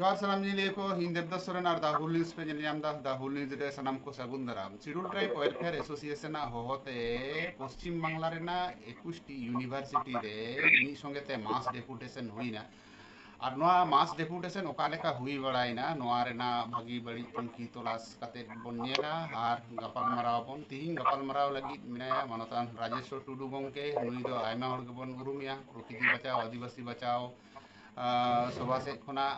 जोहार सानाम जिले को इन देवदास सोरेन और द हुल न्यूज पे जेल द हुल न्यूज रे सानाम को सागुन दाराम शिड्यूल ट्राइब वेलफेयर एसोसिएशन होते पश्चिम बांगला रेना 21 टी यूनिवर्सिटी रे मी संगे ते मास डेपुटेशन हुईना और नोआ मास डेपुटेशन ओका लेका हुई बड़ाइना नोआ रेना भागी बड़ी तुंखी तलाश काते बन नेला और गपाल माराव बन तिहिं गपाल माराव लगी मिनाया मानतान राजेश्वर टुडू गंके नुई दो आयमा हड़ गेबन उरुमिया प्रकृति बचाओ आदिवासी बचाओ सभा से खना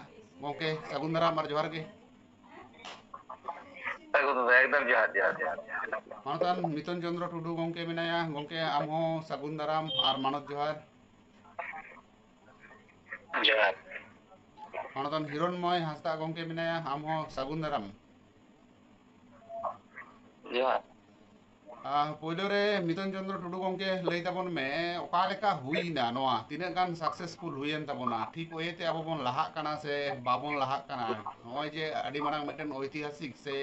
गंके सागुन दाराम और जोहार गे एकदम जोहार जोहार जोहार मानतान मितन चंद्र टुडू गंके मिनाया गंके आमहो सागुन दाराम और मानत जोहार जोहार मानतान हिरणमय हांसदा गंके मिनाया आमहो सागुन दाराम जोहार पहले रे मितन चंद्र टुडू गंके लई ताबन में ओका लेका हुईना नोआ तिना गान सक्सेसफुल हुईन ताबना ठीक ओएते आबो बन लाहाक काना से बाबन लाहाक काना नय जे आडी मारांग मिटन ऐतिहासिक से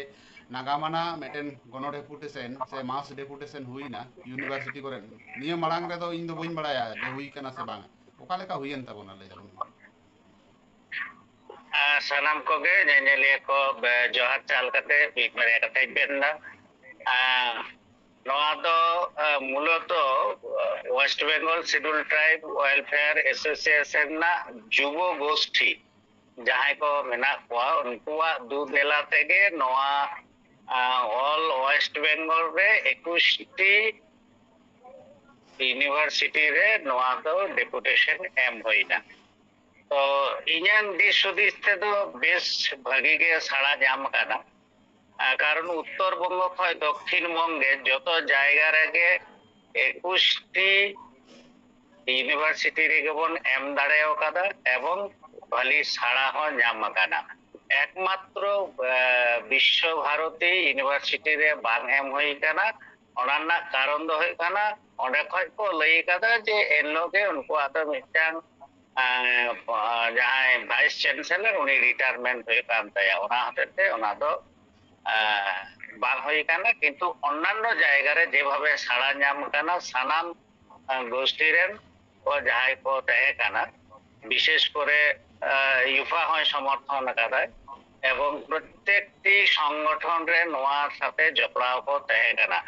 नागामाना मिटन गण डेपुटेशन से मास डेपुटेशन हुईना यूनिवर्सिटी करे निया मारांग रे दो इन दो बइन बड़ाया जे हुई काना से बांग ओका लेका हुईन ताबना लई ताबन सानाम को गे नेनेलिया को जोहार चाल कते एक बारे कते बेनना नोआ दो मूलत West Bengal scheduled tribe welfare association ना जुबो गोष्ठी जहां को मेना को उनकुआ दू देला तेगे नोआ ऑल वेस्ट बेंगल रे 21 टी यूनिवर्सिटी रे नोआ दो डेपुटेशन एम होइना तो इन्यान दिस हुदिस ते दो बेस भागी गे साड़ा जाम काना कारण उत्तर बंग खय दक्षिण बंगे যত জায়গা রেগে 21 টি ইউনিভার্সিটি রে গবন এম দাঁড়ায়ও কাদা এবং ভালি সাড়া হন জাম কানা একমাত্র বিশ্ব ভারতী ইউনিভার্সিটি রে বাং এম হই কানা অনান্না কারণ দ হই কানা অনেক খয় কো লই কাদা যে এনলোকে উনকো আদা মিটাং जहां वाइस चैंसलर उनी रिटायरमेंट हुई कान ताया ओना हतेते ओना दो बांग हुई काना किंतु अन्यान्य जायगा रे जेभाबे साड़ा नाम काना सानाम गोष्ठी रेन ओ जहां को तहे काना विशेष करे युफा হয় সমর্থন কাদায় এবং প্রত্যেকটি সংগঠন রে নোয়ার সাথে জপড়াও কো তহে কানা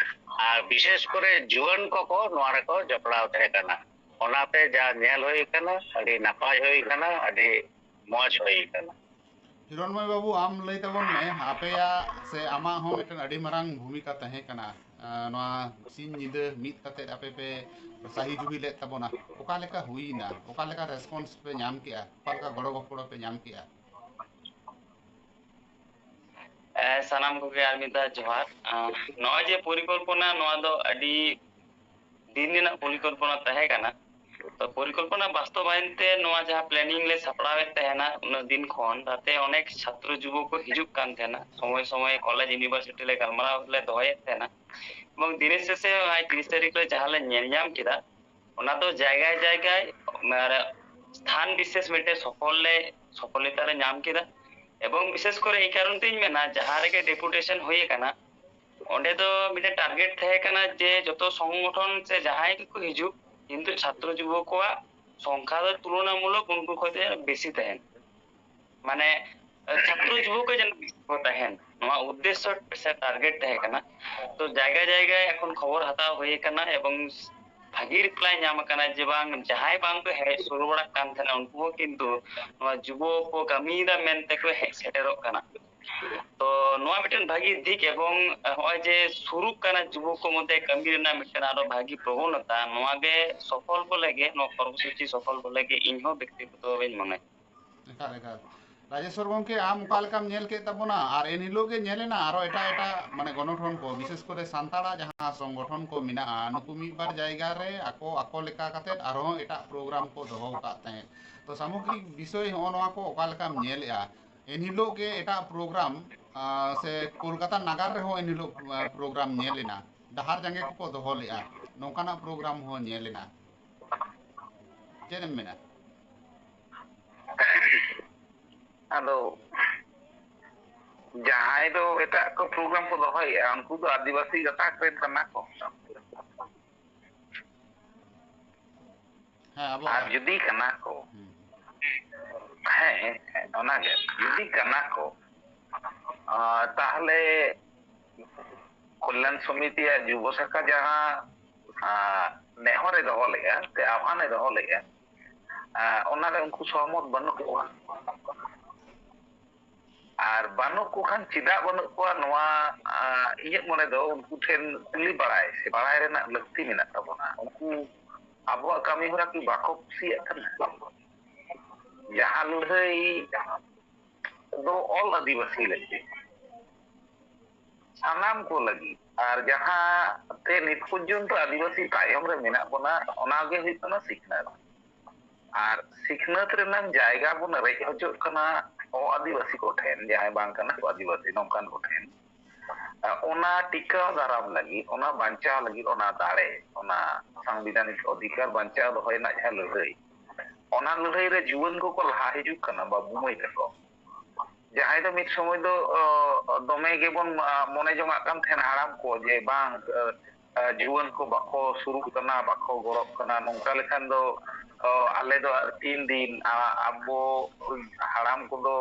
আর বিশেষ করে জুয়ান को নোয়ার को জপড়াও তহে কানা ओनाते जा नेल होई कना अडी नपाय होई कना अडी मौज होई कना हिरणमय बाबू आम लई ताबन में आपेया से आमा हो मिटन अडी मरांग भूमिका तहे कना नोआ सिन निदे मित कते आपे पे सही जुही ले ताबना ओका लेका हुईना ओका लेका रेस्पॉन्स पे नाम किया ओका लेका गड़ो गपड़ो पे नाम किया सानाम को गे आरमिदा जोहार नोआ जे परिकल्पना नोआ दो अडी दिन दिन परिकल्पना तहे कना तो परिकल्पना बास्तवायनते नोआ जहां प्लानिंग ले सपड़ावे तहेना उन दिन खन ताते अनेक छात्र युवक को हिजुक कान थेना समय समय कॉलेज यूनिवर्सिटी ले गलमारा ले दोहे थेना এবং দিনের শেষে 30 তারিখ ले जहां ले नेलयाम किदा ओना तो জায়গা জায়গায় মানে স্থান বিশেষ মেটে সফলতারে নাম কিদা এবং বিশেষ করে এই কারণতেই মেনা যাহা রেগে ডেপুটেশন হয়ে কানা ওঁডে তো মিটে টার্গেট থাকে কানা যে যত সংগঠন সে যাহাই को हिजुक কিন্তু ছাত্র যুবক সংখ্যা তুলনামূলক উनको খতে বেশি তাহেন মানে ছাত্র যুবক যেন তাহেন নোয়া উদ্দেশ্য সে টার্গেট তাহে কানা তো জায়গা জায়গায় এখন খবর হাতাও হয়ে কানা এবং ভাগি রিপ্লাই নাম কানা যে বাং যাহাই বাং को हे सुरबड़ा कान थाना उनको কিন্তু নোয়া যুবক को কামিদা মেনতে को हे সেটেরক কানা तो नोआ मिटन भागी दिक एवं होय जे शुरू काना जुबक को मते कमी रेना मिटन आरो भागी प्रवणता नोआ गे सफल को लगे नो कर्मसूची सफल को लगे इनहो व्यक्तिगत बेन मने एका एका राजेश्वर गंके आम ओका लेकाम नेल के ताबना और एन हिलो गे नेलेना आरो एटा एटा माने गणठन को विशेष करे सांताड़ा जहां संगठन को मिना नुकु मिद बार जायगा रे आको आको लेका काते आरो एटा प्रोग्राम को दोहो का तहे तो सामग्रिक विषय हो नोआ को ओका लेकाम नेलया एन हिलो के एटा प्रोग्राम से कोलकाता नगर रे हो एन हिलो प्रोग्राम नेलेना डहार जंगे को दोहो लेया नोकाना प्रोग्राम हो नेलेना चेदम मेना आदो जहां दो एटा को प्रोग्राम को दोहय उनको तो आदिवासी गताक रेन कना को हां अब आज जुदी कना को ᱦᱮᱸ ᱚᱱᱟᱜᱮ ᱡᱩᱫᱤ ᱠᱟᱱᱟ ᱠᱚ ᱛᱟᱦᱞᱮ ᱠᱚল্যাণ সমিতির যুব শাখা যাহা নেহরে দᱚᱦᱚ ᱞᱮᱜᱼᱟ ᱥᱮ আহ্বানে দᱚᱦᱚ ᱞᱮᱜᱼᱟ ᱚᱱᱟᱨᱮ ᱩᱱᱠᱩ ᱥᱚᱦᱚᱢᱚᱛ ᱵᱟᱹᱱᱩᱜ ᱠᱚᱣᱟ ᱟᱨ ᱵᱟᱹᱱᱩᱜ ᱠᱚ ᱠᱷᱟᱱ ᱪᱮᱫᱟᱜ ᱵᱟᱹᱱᱩᱜ ᱠᱚᱣᱟ ᱱᱚᱣᱟ ᱤᱧᱟᱹᱜ ᱢᱚᱱᱮ ᱫᱚ ᱩᱱᱠᱩ ᱴᱷᱮᱱ ᱠᱩᱞᱤ ᱵᱟᱲᱟᱭ ᱥᱮ ᱵᱟᱲᱟᱭ ᱨᱮᱱᱟᱜ ᱞᱟᱹᱠᱛᱤ ᱢᱮᱱᱟᱜ ᱛᱟᱵᱚᱱᱟ ᱩᱱᱠᱩ ᱟᱵᱚᱣᱟᱜ ᱠᱟᱹᱢᱤ ᱦᱚᱨᱟ ᱠᱤ ᱵᱟᱠᱚ ᱠᱩᱥᱤᱭᱟᱜ ᱠᱟᱱᱟ ᱡᱟᱦᱟᱸ ᱞᱟᱹᱲᱦᱟᱹᱭ ᱫᱚ ᱚᱞ ᱟᱹᱫᱤᱵᱟᱹᱥᱤ ᱞᱟᱹᱜᱤᱫ ᱥᱟᱱᱟᱢ ᱠᱚ ᱞᱟᱹᱜᱤᱫ ᱟᱨ ᱡᱟᱦᱟᱸ ᱛᱮ ᱱᱤᱛ ᱯᱚᱨᱡᱚᱱᱛᱚ ᱟᱹᱫᱤᱵᱟᱹᱥᱤ ᱛᱟᱭᱚᱢ ᱨᱮ ᱢᱮᱱᱟᱜ ᱵᱚᱱᱟ ᱚᱱᱟᱜᱮ ᱦᱩᱭᱩᱜ ᱠᱟᱱᱟ ᱥᱤᱠᱷᱱᱟᱹᱛ ᱟᱨ ᱥᱤᱠᱷᱱᱟᱹᱛ ᱨᱮᱱᱟᱜ ᱡᱟᱭᱜᱟ ᱵᱚᱱ ᱨᱮᱡ ᱦᱚᱪᱚᱜ ᱠᱟᱱᱟ ᱟᱹᱫᱤᱵᱟᱹᱥᱤ ᱠᱚ ᱴᱷᱮᱱ ᱡᱟᱦᱟᱸᱭ ᱵᱟᱝ ᱠᱟᱱᱟ ᱠᱚ ᱟᱹᱫᱤᱵᱟᱹᱥᱤ ᱱᱚᱝᱠᱟᱱ ᱠᱚ ᱴᱷᱮᱱ ᱚᱱᱟ ᱴᱤᱠᱟᱹᱣ ᱫᱟᱨᱟᱢ ᱞᱟᱹᱜᱤᱫ ᱚᱱᱟ ᱵᱟᱧᱪᱟᱣ ᱞᱟᱹᱜᱤᱫ ᱚᱱᱟ ᱫᱟᱲᱮ ᱚᱱᱟ ᱥᱟᱝᱵᱤᱫᱷᱟᱱᱤক ᱚᱫᱷᱤᱠᱟর ᱵᱟᱧᱪᱟᱣ ᱫᱚᱦᱚᱭ ᱨᱮᱱᱟᱜ ᱡᱟᱦᱟᱸ ᱞᱟᱹᱲᱦᱟᱹᱭ ᱚᱱᱟ ᱞᱟᱹᱲᱦᱟᱹᱭ ᱨᱮ ᱡᱩᱣᱟᱹᱱ ᱠᱚᱠᱚ ᱞᱟᱦᱟ ᱦᱤᱡᱩᱜ ᱠᱟᱱᱟ ᱵᱟᱹᱵᱩ ᱢᱟᱹᱭ ᱛᱟᱠᱚ ᱡᱟᱦᱟᱸᱭ ᱫᱚ ᱢᱤᱫ ᱥᱚᱢᱚᱭ ᱫᱚ ᱫᱚᱢᱮ ᱜᱮᱵᱚᱱ ᱢᱚᱱᱮ ᱡᱚᱝᱟᱜ ᱠᱟᱱ ᱛᱟᱦᱮᱱᱟ ᱦᱟᱲᱟᱢ ko je bang juwan ko bako surug kana bako gorok kana nongka lekhan do ale do 3 din abo haram ko do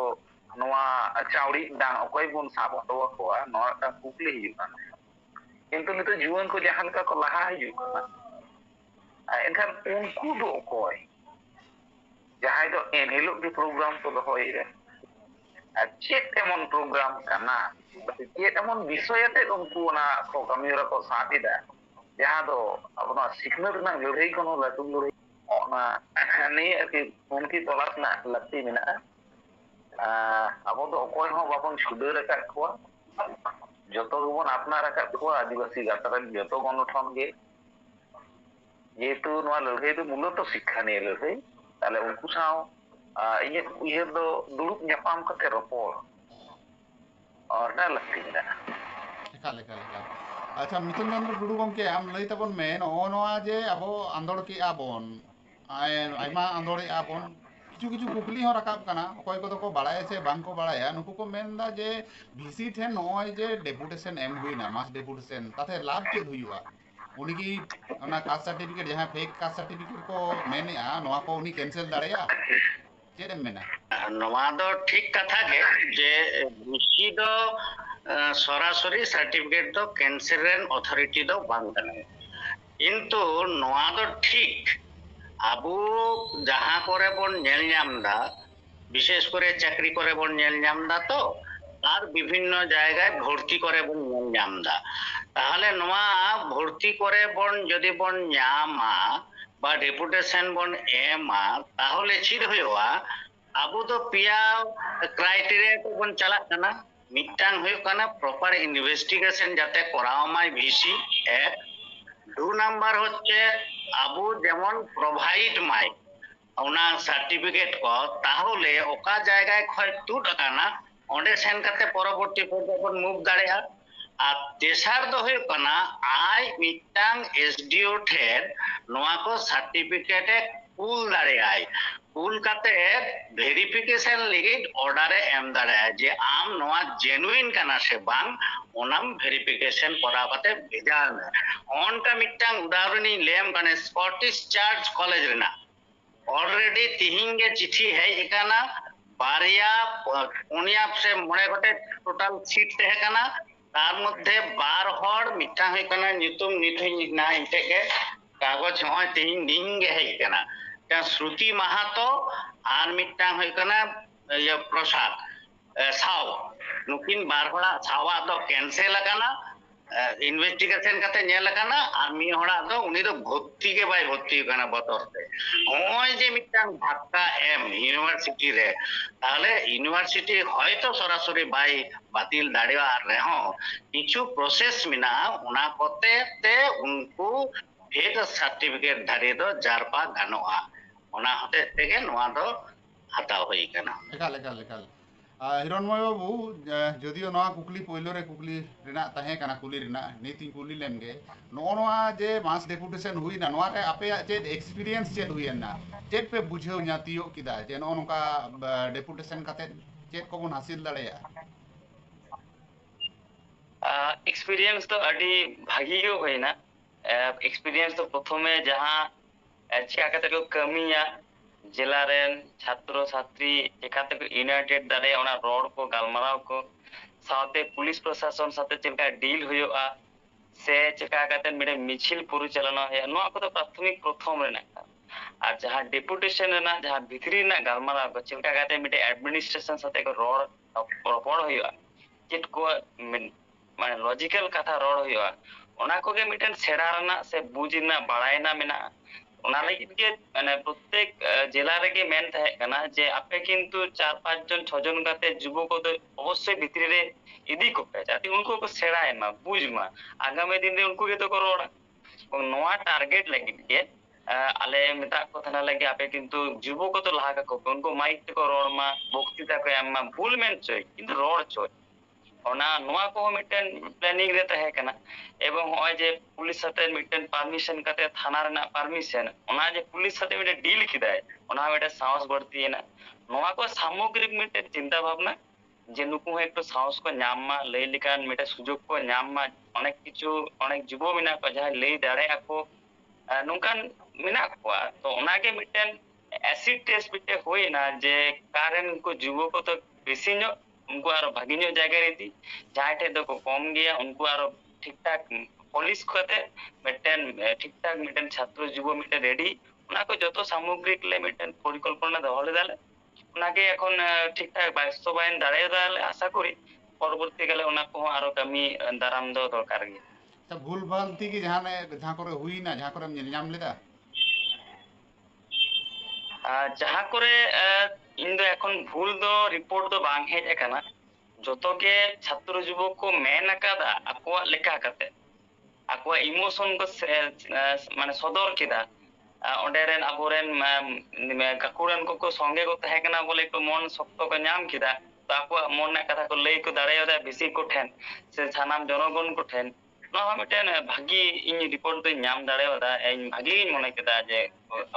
noa chawdi dang okoy bon sab do ko noa ta kukli hijuk kana kintu nito juwan ko jahan ka ko laha hijuk kana enkan unku do okoy jahay do enhiluk di program ko do hoye chet emon program kana chet emon বিষয় ate unku ona ko kami ora ko saatida jaha do abona sikhnat rena lurhei kono latu lurhei ona ni arki unki tolas na lakti mena abo do okoy ho babon sudar akat ko joto gubon apnar akat ko adibasi gataran joto gonotron ge jehetu noa lurhei do muloto শিক্ষা নিয়ে লড়াই তাহলে unku saw inyek uiher do duluk nyapam kate ropor orna lakti mena ᱮᱠᱟᱞ ᱮᱠᱟᱞ ᱮᱠᱟᱞ ᱟᱪᱪᱷᱟ ᱢᱤᱛᱩᱱ ᱪᱚᱱᱫᱨᱚ ᱴᱩᱰᱩ ᱜᱚᱢᱠᱮ ᱟᱢ ᱞᱟᱹᱭ ᱛᱟᱵᱚᱱ ᱢᱮ ᱱᱚᱜᱼᱚ ᱱᱚᱣᱟ ᱡᱮ ᱟᱵᱚ ᱟᱸᱫᱳᱲ ᱠᱮᱜᱼᱟ ᱵᱚᱱ ᱟᱭᱢᱟ ᱟᱸᱫᱳᱲᱮᱜᱼᱟ ᱵᱚᱱ ᱠᱤᱪᱷᱩ ᱠᱤᱪᱷᱩ ᱠᱩᱠᱞᱤ ᱦᱚᱸ ᱨᱟᱠᱟᱵ ᱠᱟᱱᱟ ᱚᱠᱚᱭ ᱠᱚᱫᱚ ᱠᱚ ᱵᱟᱲᱟᱭᱟ ᱥᱮ ᱵᱟᱝ ᱠᱚ ᱵᱟᱲᱟᱭᱟ ᱱᱩᱠᱩ ᱠᱚ ᱢᱮᱱᱫᱟ ᱡᱮ ᱵᱷᱤᱥᱤ ᱴᱷᱮᱱ ᱱᱚᱜᱼᱚᱭ ᱡᱮ ᱰᱮপুᱴᱮᱥᱚᱱ ᱮᱢ ᱦᱩᱭᱱᱟ ᱢᱟᱥ ᱰᱮপুᱴᱮᱥᱚᱱ ᱛᱟᱛᱮ ᱞᱟᱵᱷ ᱪᱮᱫ ᱦᱩᱭᱩᱜᱼᱟ ᱩᱱᱤ ᱠᱤ ᱚᱱᱟ ᱠᱟস্ট ᱥᱟর্টিফিকেট ᱡᱟᱦᱟᱸ ᱯᱷᱮᱠ ᱠᱟস্ট ᱥᱟর্টিফᱤকেট ᱠᱚ ᱢᱮᱱᱮᱜᱼᱟ ᱱᱚᱣᱟ ᱠᱚ ᱩᱱᱤ ᱠᱮᱱᱥᱮᱞ ᱫᱟᱲᱮᱭᱟᱜᱼᱟ ᱪᱮᱫ ᱮᱢ ᱢᱮᱱᱟ ᱱᱚᱣᱟ ᱫᱚ ᱴᱷᱤᱠ ᱠᱟᱛᱷᱟ ᱜᱮ ᱡᱮ ᱵᱤᱥᱤ ᱫᱚ সরাসরি সার্টিফিকেট ᱫᱚ ক্যান্সেল রেন অথরিটি ᱫᱚ ᱵᱟᱝ ᱠᱟᱱᱟ কিন্তু ᱱᱚᱣᱟ ᱫᱚ ᱴᱷᱤᱠ ᱟᱵᱚ ᱡᱟᱦᱟᱸ ᱠᱚᱨᱮ ᱵᱚᱱ ᱧᱮᱞ ᱧᱟᱢ ᱫᱟ বিশেষ করে চাকরি করে বন ᱧᱮᱞ ᱧᱟᱢ দা তো আর বিভিন্ন জায়গায় ভর্তি করে বন ᱧᱮᱞ ᱧᱟᱢ দা তাহলে নোয়া ভর্তি করে বন যদি বন ᱧᱟᱢᱟ বা ডেপুটেশন বন এমা তাহলে ᱪᱮᱫ ᱦᱩᱭᱩᱜᱼᱟ ᱟᱵᱚ ᱫᱚ ᱯᱮᱭᱟ ক্রাইটেরিয়া ᱠᱚ ᱵᱚᱱ ᱪᱟᱞᱟᱜ ᱠᱟᱱᱟ ᱢᱤᱫᱴᱟᱝ ᱦᱩᱭᱩᱜ ᱠᱟᱱᱟ ᱯᱨᱚপার ইনভেস্টিগেশন যাতে করাও মাই ভিসি এক 2 নাম্বার হচ্ছে আবু যেমন প্রোভাইড মাই ওনা সার্টিফিকেট কো তাহলে ওকা জায়গায় খয় তুট কানা ওঁডে সেন কাতে পরবর্তী পর্যায়ে বন মুভ দাঁড়িয়া আর তেসার দ হয়ে কানা আই মিটাং এসডিও ঠের নোয়া কো সার্টিফিকেটে কুল দাঁড়িয়ায় কুল কাতে ভেরিফিকেশন লিগিট অর্ডারে এম দাঁড়িয়ায় যে আম নোয়া জেনুইন কানা সে বাং ওনাম ভেরিফিকেশন করা কাতে ভেজাল অনকা মিটাং উদাহরণই লেম কানে স্কটিশ চার্চ কলেজ রেনা অলরেডি তিহিং গে চিঠি হেই একানা বারিয়া উনিয়া সে মনে গটে টোটাল সিট তেহে কানা তার মধ্যে 12 হড় মিটা হই কানা নিতুম নিথই না ইটেকে কাগজ হয় তিহিং দিং গে হেই কানা কা শ্রুতি মাহাতো আর মিটা হই কানা ইয়া প্রসাদ সাও নুকিন 12 হড়া ছাওয়া তো ক্যান্সেল কানা ইনভেস্টিগেশন কাতে ñel কানা আর মি হড়া তো উনি তো ভর্তি গে বাই ভর্তি কানা বতরতে ওই যে মিটাং ধাক্কা এম ইউনিভার্সিটি রে তাহলে ইউনিভার্সিটি হয়তো সরাসরি বাই বাতিল দাঁড়িয়া রেহ কিছু প্রসেস মিনা ওনা কতে তে উনকু ফেক সার্টিফিকেট ধারে দো জারপা গানোয়া ওনা হতে থেকে নোয়া দো হাতাও হই কানা ᱮᱠᱟᱞ ᱮᱠᱟᱞ ᱮᱠᱟᱞ হিরণময় বাবু যদিও নয়া কুকলি পয়লো রে কুকলি রেনা তাহে কানা কুলি রেনা নিতিং কুলি লেমগে ᱱᱚᱜᱼᱚ ᱱᱚᱣᱟ ᱡᱮ ᱢᱟᱥ ᱰᱮᱯᱩᱴᱮᱥᱚᱱ ᱦᱩᱭᱱᱟ ᱱᱚᱣᱟ ᱨᱮ ᱟᱯᱮᱭᱟᱜ ᱪᱮᱫ ᱮᱠᱥᱯᱤᱨᱤᱭᱮন্ᱥ ᱪᱮᱫ ᱦᱩᱭᱮᱱᱟ ᱪᱮᱫ ᱯᱮ ᱵᱩᱡᱷᱟᱹᱣ ᱧᱟ ᱛᱤᱭᱳᱜ ᱠᱮᱫᱟ ᱡᱮ ᱱᱚᱜᱼᱚ ᱱᱚᱝᱠᱟ ᱰᱮᱯᱩᱴᱮᱥᱚᱱ ᱠᱟᱛᱮ ᱪᱮᱫ ᱠᱚᱵᱚᱱ ᱦᱟᱥᱤᱞ ᱫᱟᱲᱮᱭᱟᱜᱼᱟ एक्सपीरियंस तो अड़ी भागी ही होइना एक्सपीरियंस तो प्रथमे जहां चिका कते को कमिया ᱡᱮᱞᱟ ᱨᱮᱱ ᱪᱷᱟᱛᱨᱚ ᱪᱷᱟᱛᱨᱤ ᱪᱮᱠᱟᱛᱮ ᱠᱚ ᱤউনাইᱴᱮᱰ ᱫᱟᱲᱮᱭᱟᱜᱼᱟ ᱚᱱᱟ ᱨᱚᱲ ᱠᱚ ᱜᱟᱞᱢᱟᱨᱟᱣ ᱠᱚ ᱥᱟᱶᱛᱮ ᱯᱩলিᱥ ᱯᱨᱚᱥᱟᱥᱚᱱ ᱥᱟᱛᱮ ᱪᱮᱫ ᱞᱮᱠᱟ ᱰᱤᱞ ᱦᱩᱭᱩᱜᱼᱟ ᱥᱮ ᱪᱮᱠᱟ ᱠᱟᱛᱮ ᱢᱤᱫᱴᱮᱱ ᱢᱤছিল ᱯᱚরিচালনা ᱦᱩᱭᱩᱜᱼᱟ ᱱᱚᱣᱟ ᱠᱚᱫᱚ ᱯᱨᱟᱛᱷᱚᱢᱤক ᱯᱨᱚᱛᱷᱚᱢ ᱨᱮᱱᱟᱜ ᱠᱟᱱᱟ ᱟᱨ ᱡᱟᱦᱟᱸ ᱰᱮᱯᱩᱴᱮᱥᱚᱱ ᱨᱮᱱᱟᱜ ᱡᱟᱦᱟᱸ ᱵᱷᱤᱛᱨᱤ ᱨᱮᱱᱟᱜ ᱜᱟᱞᱢᱟᱨᱟᱣ ᱠᱚ ᱪᱮᱫ ᱞᱮᱠᱟ ᱠᱟᱛᱮ ᱢᱤᱫᱴᱮᱱ ᱮᱰᱢᱤᱱᱤᱥᱴᱨᱮᱥᱚᱱ ᱥᱟᱛᱮ ᱠᱚ ᱨᱚᱯᱚᱲ ᱦᱩᱭᱩᱜᱼᱟ ᱪᱮᱫ ᱠᱚ মানে লজিক্যাল কথা রড় হইয়া ওনা কোগে মিটেন সেরা রনা সে বুঝ না বাড়ায় না মেনা ওনা লাগি গে মানে প্রত্যেক জেলা রেগে মেন থাকে কানা যে আপে কিন্তু 4-5 জন 6 জন কাতে যুবক অবশ্যই ভিতরে রে ইদি কোপে যাতে উनको को সেরায় মা বুঝ মা আগামী দিন রে उनको गे तो করোড়া এবং নোয়া টার্গেট লাগি গে আলে মেতা কথা না লাগে আপে কিন্তু যুবক তো লাহা কা উनको মাইক তো রড় মা বক্তৃতা কো এমা ভুল মেন চই কিন্তু রড় চই ওনা নোয়া কো মিটেন প্ল্যানিং রে তাহে কানা এবং হয় যে পুলিশ সাথে মিটেন পারমিশন কাতে থানা রেনা পারমিশন ওনা যে পুলিশ সাথে মিটে ডিল কিদায় ওনা মিটে সাহস বর্তি না নোয়া কো সামগ্রিক মিটে চিন্তা ভাবনা যে নুকু একটু সাহস কো ᱧᱟᱢ লই লিকান মিটে সুযোগ কো ᱧাম অনেক কিছু অনেক যুব মিনা কো যাহা লই দাড়ে আকো নুকান মিনা কো তো ওনাকে মিটেন অ্যাসিড টেস্ট মিটে হই না যে কারেন কো যুব কো তো বেশি ᱧᱚᱜ उनको आरो भागी ᱧᱚᱜ জায়গা রেদি जहाँ ठे दो कम गया उनको आरो ठीक ठाक पुलिस कोते मिटन ठीक ठाक मिटन छात्र जुब मिटन रेडी ওনা কো যত সামগ্রিক লে মিটন পরিকল্পনা দহলে দালে ওনাকে এখন ঠিক ঠাক বাস্তবায়ন দাঁড়ায় দাঁড়ালে আশা করি পরবর্তীকালে ওনা কো আরো কামি দারাম দো দরকার গে তা ভুল ভ্রান্তি কি যাহা করে হুই না যাহা করে নেল নাম লেদা যাহা করে ᱤᱧ ᱫᱚ এখন ভুল ᱫᱚ রিপোর্ট ᱫᱚ ᱵᱟᱝ ᱦᱮᱡ ᱟᱠᱟᱱᱟ ᱡᱚᱛᱚ ᱜᱮ ᱪᱷᱟᱛᱨᱚ ᱡᱩᱵᱚᱠ ᱠᱚ ᱢᱮᱱ ᱟᱠᱟᱫᱟ ᱟᱠᱚᱣᱟᱜ লেখা ᱠᱟᱛᱮ ᱟᱠᱚᱣᱟᱜ ইমোশন ᱠᱚ মানে সদর কেদা ᱚᱸᱰᱮ ᱨᱮᱱ ᱟᱵᱚᱨᱮᱱ ᱜᱟᱹᱠᱷᱩᱲᱟᱱ ᱠᱚ ᱥᱚᱸᱜᱮ ᱠᱚ ᱛᱟᱦᱮᱸ ᱠᱟᱱᱟ ᱵᱚᱞᱮ ᱠᱚ ᱢᱚᱱ ᱥᱚᱠᱛᱚ ᱠᱚ ᱧᱟᱢ ᱠᱮᱫᱟ ᱛᱚ ᱟᱠᱚᱣᱟᱜ ᱢᱚᱱ ᱨᱮᱱᱟᱜ ᱠᱟᱛᱷᱟ ᱠᱚ ᱞᱟᱹᱭ ᱠᱚ ᱫᱟᱲᱮᱭᱟᱫᱟ ᱵᱮᱥᱤ ᱠᱚ ᱴᱷᱮᱱ ᱥᱮ ᱥᱟᱱᱟᱢ ᱡᱚᱱᱚᱜᱚᱱ ᱠᱚ ᱴᱷᱮᱱ ᱱᱚᱣᱟ ᱦᱚᱸ ᱢᱤᱫᱴᱮᱱ ᱵᱷᱟᱜᱤ ᱤᱧ ᱨᱤᱯᱳর্ট ᱫᱚᱧ ᱧᱟᱢ ᱫᱟᱲᱮᱭᱟᱫᱟ ᱤᱧ ᱵᱷᱟᱜᱤᱧ ᱢᱚᱱᱮ ᱠᱮᱫᱟ ᱡᱮ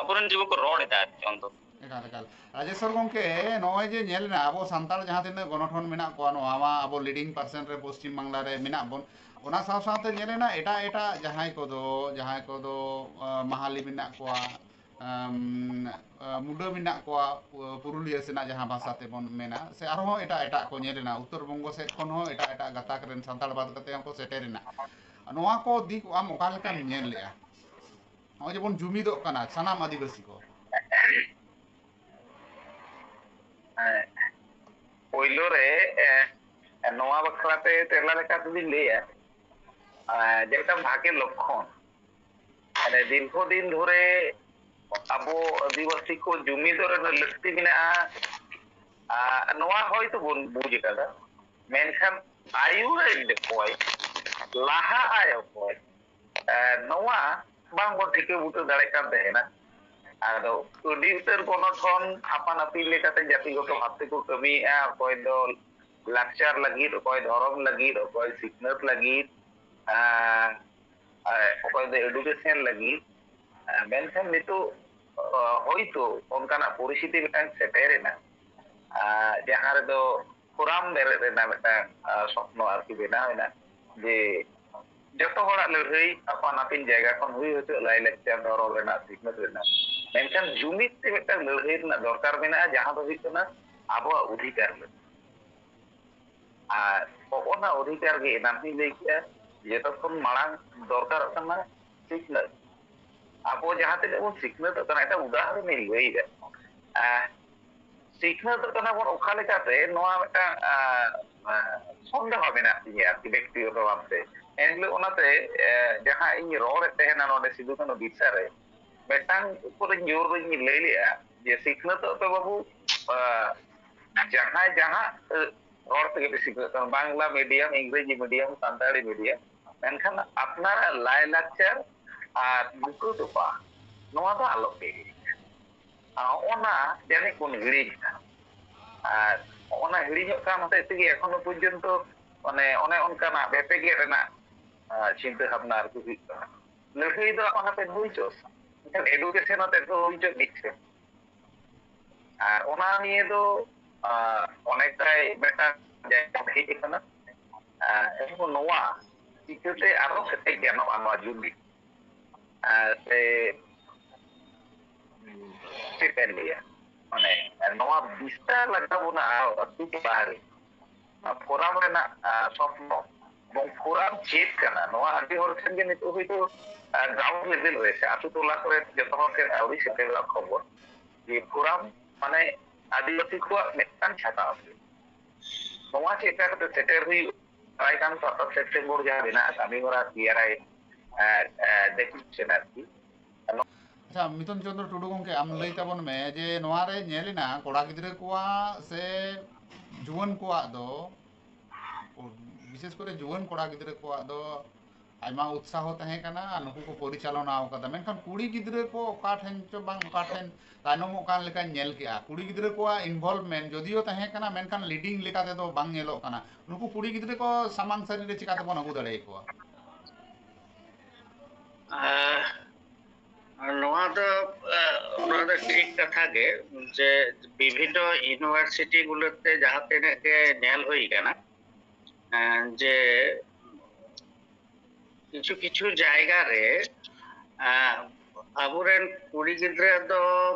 ᱟᱵᱚᱨᱮᱱ ᱡᱩᱵᱚᱠ ᱠᱚ ᱨᱚᱲ ᱮᱫᱟ ᱟᱨᱠᱤ ᱚᱱᱛᱚ ᱮᱠᱟᱞ ᱮᱠᱟᱞ ᱨᱟᱡᱮᱥᱣᱚᱨ ᱜᱚᱝᱠᱮ ᱱᱚᱜᱼᱚᱭ ᱡᱮ ᱧᱮᱞ ᱮᱱᱟ ᱟᱵᱚ ᱥᱟᱱᱛᱟᱲ ᱡᱟᱦᱟᱸ ᱛᱤᱱᱟᱹᱜ ᱜᱚᱱᱚᱴᱷᱚᱱ ᱢᱮᱱᱟᱜ ᱠᱚᱣᱟ ᱱᱚᱣᱟ ᱢᱟ ᱟᱵᱚ লিডিং পার্সন রে পশ্চিম বাংলা রে মেনাᱜ ᱵᱚᱱ ᱚᱱᱟ ᱥᱟᱶ ᱥᱟᱶᱛᱮ ᱧᱮᱞ ᱮᱱᱟ ᱮᱴᱟᱜ ᱮᱴᱟᱜ ᱡᱟᱦᱟᱸᱭ ᱠᱚᱫᱚ ᱢᱟᱦᱟᱞᱤ ᱢᱮᱱᱟᱜ ᱠᱚᱣᱟ ᱢᱩᱰᱟᱹ ᱢᱮᱱᱟᱜ ᱠᱚᱣᱟ ᱯᱩᱨᱩᱞᱤᱭᱟᱹ ᱥᱮᱱᱟᱜ ᱡᱟᱦᱟᱸ ᱵᱷᱟষᱟ ᱛᱮᱵᱚᱱ ᱢᱮᱱᱟ ᱥᱮ ᱟᱨᱦᱚᱸ ᱮᱴᱟᱜ ᱮᱴᱟᱜ ᱠᱚ ᱧᱮᱞ ᱮᱱᱟ ᱩᱛᱛᱚᱨ ᱵᱚᱝᱜᱚ ᱥᱮᱫ ᱠᱷᱚᱱ ᱦᱚᱸ ᱮᱴᱟᱜ ᱮᱴᱟᱜ ᱜᱟᱛᱟᱠ ᱨᱮᱱ ᱥᱟᱱᱛᱟᱲ ᱵᱟᱫ ᱠᱟᱛᱮ ᱦᱚᱸᱠᱚ ᱥᱮᱴᱮᱨᱮᱱᱟ ᱱᱚᱣᱟ ᱠᱚ ᱫᱤᱠ ᱟᱢ ᱚᱠᱟ ᱞᱮᱠᱟᱢ ᱧᱮᱞ ᱞᱮᱜᱼᱟ ᱱᱚᱜᱼᱚᱭ ᱡᱮᱵᱚᱱ ᱡᱩᱢᱤᱫᱚᱜ ᱠᱟᱱᱟ ᱥᱟᱱᱟᱢ ᱟᱹᱫᱤᱵᱟᱹᱥᱤ ᱠᱚ ᱯᱳᱭᱞᱳ ᱨᱮ ᱱᱚᱣᱟ ᱵᱟᱠᱷᱨᱟᱛᱮ ᱛᱮᱞᱟ ᱞᱮᱠᱟ ᱛᱮᱫᱚᱧ ᱞᱟᱹᱭᱟ যেটা ভাগে লক্ষণ মানে দীর্ঘদিন ধরে আবো আদিবাসী কো জমিদার লাক্তি মেনাᱜᱼᱟ ᱱᱚᱣᱟ ᱦᱚᱭᱛᱚ ᱵᱚᱱ ᱵᱩᱡ ᱟᱠᱟᱫᱟ ᱢᱮᱱᱠᱷᱟᱱ ᱟᱭᱩᱨᱮᱱ ᱚᱠᱚᱭ ᱞᱟᱦᱟ ᱟᱭ ᱚᱠᱚᱭ ᱱᱚᱣᱟ ᱵᱟᱝ ᱵᱚᱱ ᱴᱷᱤᱠᱟᱹ ᱵᱩᱴᱟᱹ ᱫᱟᱲᱮᱭᱟᱜ ᱠᱟᱱ ᱛᱟᱦᱮᱱᱟ ᱟᱫᱚ ᱟᱹᱰᱤ ᱩᱛᱟᱹᱨ ᱜᱚᱱᱚᱴᱷᱚᱱ ᱟᱯᱟᱱ ᱟᱹᱯᱤᱱ ᱞᱮᱠᱟᱛᱮ ᱡᱟᱹᱛᱤᱜᱚᱛᱚ ᱵᱷᱟᱵ ᱛᱮᱠᱚ ᱠᱟᱹᱢᱤᱭᱮᱫᱼᱟ ᱚᱠᱚᱭ ᱫᱚ ᱞᱟᱠᱪᱟᱨ ᱞᱟᱹᱜᱤᱫ ᱚᱠᱚᱭ ᱫᱷᱚᱨᱚᱢ ᱞᱟᱹᱜᱤᱫ ᱚᱠᱚᱭ ᱥᱤᱠᱷᱱᱟᱹᱛ ᱞᱟᱹᱜᱤᱫ ᱚᱠᱚᱭ ᱫᱚ ᱮᱰᱩকেᱥᱚᱱ ᱞᱟᱹᱜᱤᱫ ᱢᱮᱱᱠᱷᱟᱱ ᱱᱤᱛᱚᱜ ᱦᱚᱭᱛᱳ ᱚᱱᱠᱟᱱᱟᱜ ᱯᱚরিস্থিতি ᱢᱤᱫᱴᱟᱝ ᱥᱮᱴᱮᱨᱮᱱᱟ ᱡᱟᱦᱟᱸ ᱨᱮᱫᱚ ᱠᱳᱨᱟᱢ ᱵᱮᱨᱮᱫ ᱨᱮᱱᱟᱜ ᱢᱤᱫᱴᱟᱝ ᱥᱚᱯᱱᱚ ᱟᱨᱠᱤ ᱵᱮᱱᱟᱣᱮᱱᱟ ᱡᱮ ᱡᱚᱛᱚ ᱦᱚᱲᱟᱜ ᱞᱟᱹᱲᱦᱟᱹᱭ ᱟᱯᱟᱱ ᱟᱹᱯᱤᱱ ᱡᱟᱭᱜᱟ ᱠᱷᱚᱱ ᱦᱩᱭ ᱦᱚᱪᱚ ᱞᱟᱭᱼᱞᱟᱠᱪᱟᱨ ᱫᱷᱚᱨᱚᱢ ᱨᱮᱱᱟᱜ ᱥᱤᱠᱷᱱᱟᱹᱛ ᱨᱮᱱᱟᱜ ᱢᱮᱱᱠᱷᱟन ᱡᱩᱢᱤᱫ ᱛᱮ ᱢᱤᱫᱴᱟᱝ ᱞᱟᱹᱲᱦᱟᱹᱭ ᱨᱮᱱᱟᱜ ᱫᱚᱨᱠᱟর ᱢᱮᱱᱟᱜᱼᱟ ᱡᱟᱦᱟᱸ ᱫᱚ ᱦᱩᱭᱩᱜ ᱠᱟᱱᱟ ᱟᱵᱚᱣᱟᱜ ᱚᱫᱷᱤᱠᱟর ᱟᱨ ᱚᱱᱟ ᱚᱫᱷᱤᱠᱟর ᱜᱮ ᱮᱱᱟᱝᱤᱧ ᱞᱟᱹᱭ ᱠᱮᱜᱼᱟ ᱡᱚᱛᱚᱠᱷᱚᱱ ᱢᱟᱲᱟᱝ ᱫᱚᱨᱠᱟᱨᱚᱜ ᱠᱟᱱᱟ ᱥᱤᱠᱷᱱᱟᱹᱛ ᱟᱵᱚ ᱡᱟᱦᱟᱸ ᱛᱤᱱᱟᱹᱜ ᱵᱚᱱ ᱥᱤᱠᱷᱱᱟᱹᱛᱚᱜ ᱠᱟᱱᱟ ᱮᱴᱟᱜ ᱩᱫᱟᱦᱚᱨᱚᱱᱤᱧ ᱞᱟᱹᱭᱫᱟ ᱥᱤᱠᱷᱱᱟᱹᱛᱚᱜ ᱠᱟᱱᱟ ᱵᱚᱱ ᱚᱠᱟ ᱞᱮᱠᱟᱛᱮ ᱱᱚᱣᱟ ᱢᱤᱫᱴᱟᱝ ᱥᱚᱱᱫᱮᱦᱚ ᱢᱮᱱᱟᱜ ᱛᱤᱧᱟ ᱟᱨᱠᱤ ᱵᱮᱠᱛᱤᱜᱚᱛᱚ ᱵᱷᱟᱵᱛᱮ ᱮᱱᱦᱤᱞᱳᱜ ᱚᱱᱟᱛᱮ ᱡᱟᱦᱟᱸ ᱤᱧ ᱨᱚᱲᱮᱫ ᱛᱟᱦᱮᱱᱟ ᱱᱚᱰᱮ ᱥᱤᱫᱩ ᱠᱟᱹᱱᱩ ᱵᱤᱨᱥᱟ ᱨᱮ ᱢᱤᱫᱴᱟᱝ ᱩᱯᱚᱨ ᱡᱳᱨ ᱨᱤᱧ ᱞᱟᱹᱭ ᱞᱮᱜᱼᱟ ᱡᱮ ᱥᱤᱠᱷᱱᱟᱹᱛᱚᱜ ᱯᱮ ᱵᱟᱹᱵᱩ ᱡᱟᱦᱟᱸᱭ ᱡᱟᱦᱟᱸ রড় থেকে বেশি কারণ বাংলা মিডিয়াম ইংরেজি মিডিয়াম সান্তাড়ি মিডিয়াম মেনখান আপনারা লাই লাকচার আর বুকু তোপা নোয়া দো আলো পে ওনা জানি কোন হিড়িᱧ আর ওনা হিড়িᱧᱚᱜ ᱠᱟᱱ ᱦᱚᱛᱮᱡ ᱛᱮᱜᱮ এখনো পর্যন্ত মানে অনেক অনকানাᱜ বেপেগে রেনাᱜ চিন্তা ভাবনা আর কি হুᱭᱩᱜ ᱠᱟᱱᱟ লড়াই ᱫᱚ ᱟᱯᱟᱱ ᱟᱹᱯᱤᱱ ᱦᱩᱭ ᱪᱚ ᱢᱮᱱᱠᱷᱟᱱ এডুকেশন ᱦᱚᱛᱮᱡ ᱫᱚ ᱦᱩᱭ ᱪᱚ ᱱᱤᱪᱷᱮ আর ওনা নিয়ে ᱫᱚ অনেকটাই ᱢᱤᱫᱴᱟᱝ জায়গা ᱦᱮᱡ ᱟᱠᱟᱱᱟ এবং নোয়া চিকিতে আরো সেটাই জ্ঞান নওয়া জুমি সে ᱪᱮᱫ ᱮᱢ ᱞᱟᱹᱭᱟ ᱢᱟᱱᱮ ᱱᱚᱣᱟ ᱵᱤᱥᱛᱟᱨ ᱞᱟᱜᱟᱣ ᱵᱚᱱᱟ ᱟᱹᱛᱩ ᱠᱚ ᱵᱟᱦᱨᱮ ᱯᱷᱳরাম ᱨᱮᱱᱟᱜ স্বপ্ন এবং ফোরাম ᱪᱮᱫ ᱠᱟᱱᱟ ᱱᱚᱣᱟ ᱟᱹᱰᱤ ᱦᱚᱲ ᱴᱷᱮᱱ ᱜᱮ ᱱᱤᱛᱚᱜ ᱦᱚᱭᱛᱳ গ্রাউন্ড লেভেল রয়েছে আতু ᱴᱚᱞᱟ ᱠᱚᱨᱮ ᱡᱚᱛᱚ ᱦᱚᱲ ᱴᱷᱮᱱ ᱟᱹᱣᱨᱤ ᱥᱮᱴᱮᱨᱚᱜᱼᱟ ᱠᱷᱚᱵᱚᱨ ᱡᱮ ᱯᱷᱳরাম ᱢᱟᱱᱮ ᱟᱹᱫᱤᱵᱟᱹᱥᱤ ᱠᱚᱣᱟᱜ ᱢᱤᱫᱴᱟᱝ ᱪᱷᱟᱛᱟ ᱱᱚᱣᱟ ᱪᱮᱫ ᱞᱮᱠᱟ ᱠᱟᱛᱮ ᱥᱮᱴᱮᱨ ᱦᱩᱭᱩᱜ ᱫᱟᱨᱟᱭ ᱠᱟᱱ 7 সেপ্টেম্বর ᱡᱟᱦᱟᱸ ᱢᱮᱱᱟᱜᱼᱟ ᱠᱟᱹᱢᱤ ᱦᱚᱨᱟ ᱛᱮᱭᱟᱨᱟᱭ ᱫᱮᱠᱷᱩᱪছেন ᱟᱨᱠᱤ ᱟᱪᱪᱷᱟ ᱢᱤᱛᱚᱱ ᱪᱚᱱᱫᱨᱚ ᱴᱩᱰᱩ ᱜᱚᱢᱠᱮ ᱟᱢ ᱞᱟᱹᱭ ᱛᱟᱵᱚᱱ ᱢᱮ ᱡᱮ ᱱᱚᱣᱟ ᱨᱮ ᱧᱮᱞᱮᱱᱟ ᱠᱚᱲᱟ ᱜᱤᱫᱽᱨᱟᱹ ᱠᱚᱣᱟᱜ ᱥᱮ ᱡᱩᱣᱟᱹᱱ ᱠᱚᱣᱟᱜ ᱫᱚ বিশেষ করে জুয়ান কড়া গিদ্রে কোয়াᱜ ᱫᱚ ᱟᱭᱢᱟ ᱩᱛᱥᱟᱦᱚ ᱛᱟᱦᱮᱸ ᱠᱟᱱᱟ ᱟᱨ ᱱᱩᱠᱩ ᱠᱚ ᱯᱚᱨᱤᱪᱟᱞᱚᱱᱟ ᱟᱠᱟᱫᱟ ᱢᱮᱱᱠᱷᱟᱱ ᱠᱩᱲᱤ ᱜᱤᱫᱽᱨᱟᱹ ᱠᱚ ᱚᱠᱟ ᱴᱷᱮᱱ ᱪᱚ ᱵᱟᱝ ᱚᱠᱟ ᱴᱷᱮᱱ ᱛᱟᱭᱱᱚᱢᱚᱜ ᱠᱟᱱ ᱞᱮᱠᱟᱧ ᱧᱮᱞ ᱠᱮᱜᱼᱟ ᱠᱩᱲᱤ ᱜᱤᱫᱽᱨᱟᱹ ᱠᱚᱣᱟᱜ ᱤᱱᱵᱚᱞᱵᱷᱢᱮᱱᱴ ᱡᱚᱫᱤও ᱛᱟᱦᱮᱸ ᱠᱟᱱᱟ ᱢᱮᱱᱠᱷᱟन ᱞᱤᱰᱤᱝ ᱞᱮᱠᱟ ᱛᱮᱫᱚ ᱵᱟᱝ ᱧᱮᱞᱚᱜ ᱠᱟᱱᱟ ᱱᱩᱠᱩ ᱠᱩᱲᱤ ᱜᱤᱫᱽᱨᱟᱹ ᱠᱚ ᱥᱟᱢᱟᱝ ᱥᱟᱹᱨᱤ ᱨᱮ ᱪᱤᱠᱟ ᱛᱮᱵᱚᱱ ᱟᱹᱜᱩ ᱫᱟᱲᱮᱭᱟᱠᱚᱣᱟ ᱱᱚᱣᱟ ᱫᱚ ᱴᱷᱤᱠ ᱠᱟᱛᱷᱟ ᱜᱮ ᱡᱮ ᱵᱤᱵᱷᱤᱱᱱᱚ ইউনিভার্সিটি গুলোতে যাহা তিনাক গে ᱧᱮᱞ ᱦᱩᱭ ᱠᱟᱱᱟ যে কিছু কিছু জায়গা রে ᱟᱵᱚᱨᱮᱱ ᱠᱩᱲᱤ ᱜᱤᱫᱽᱨᱟᱹ ᱫᱚ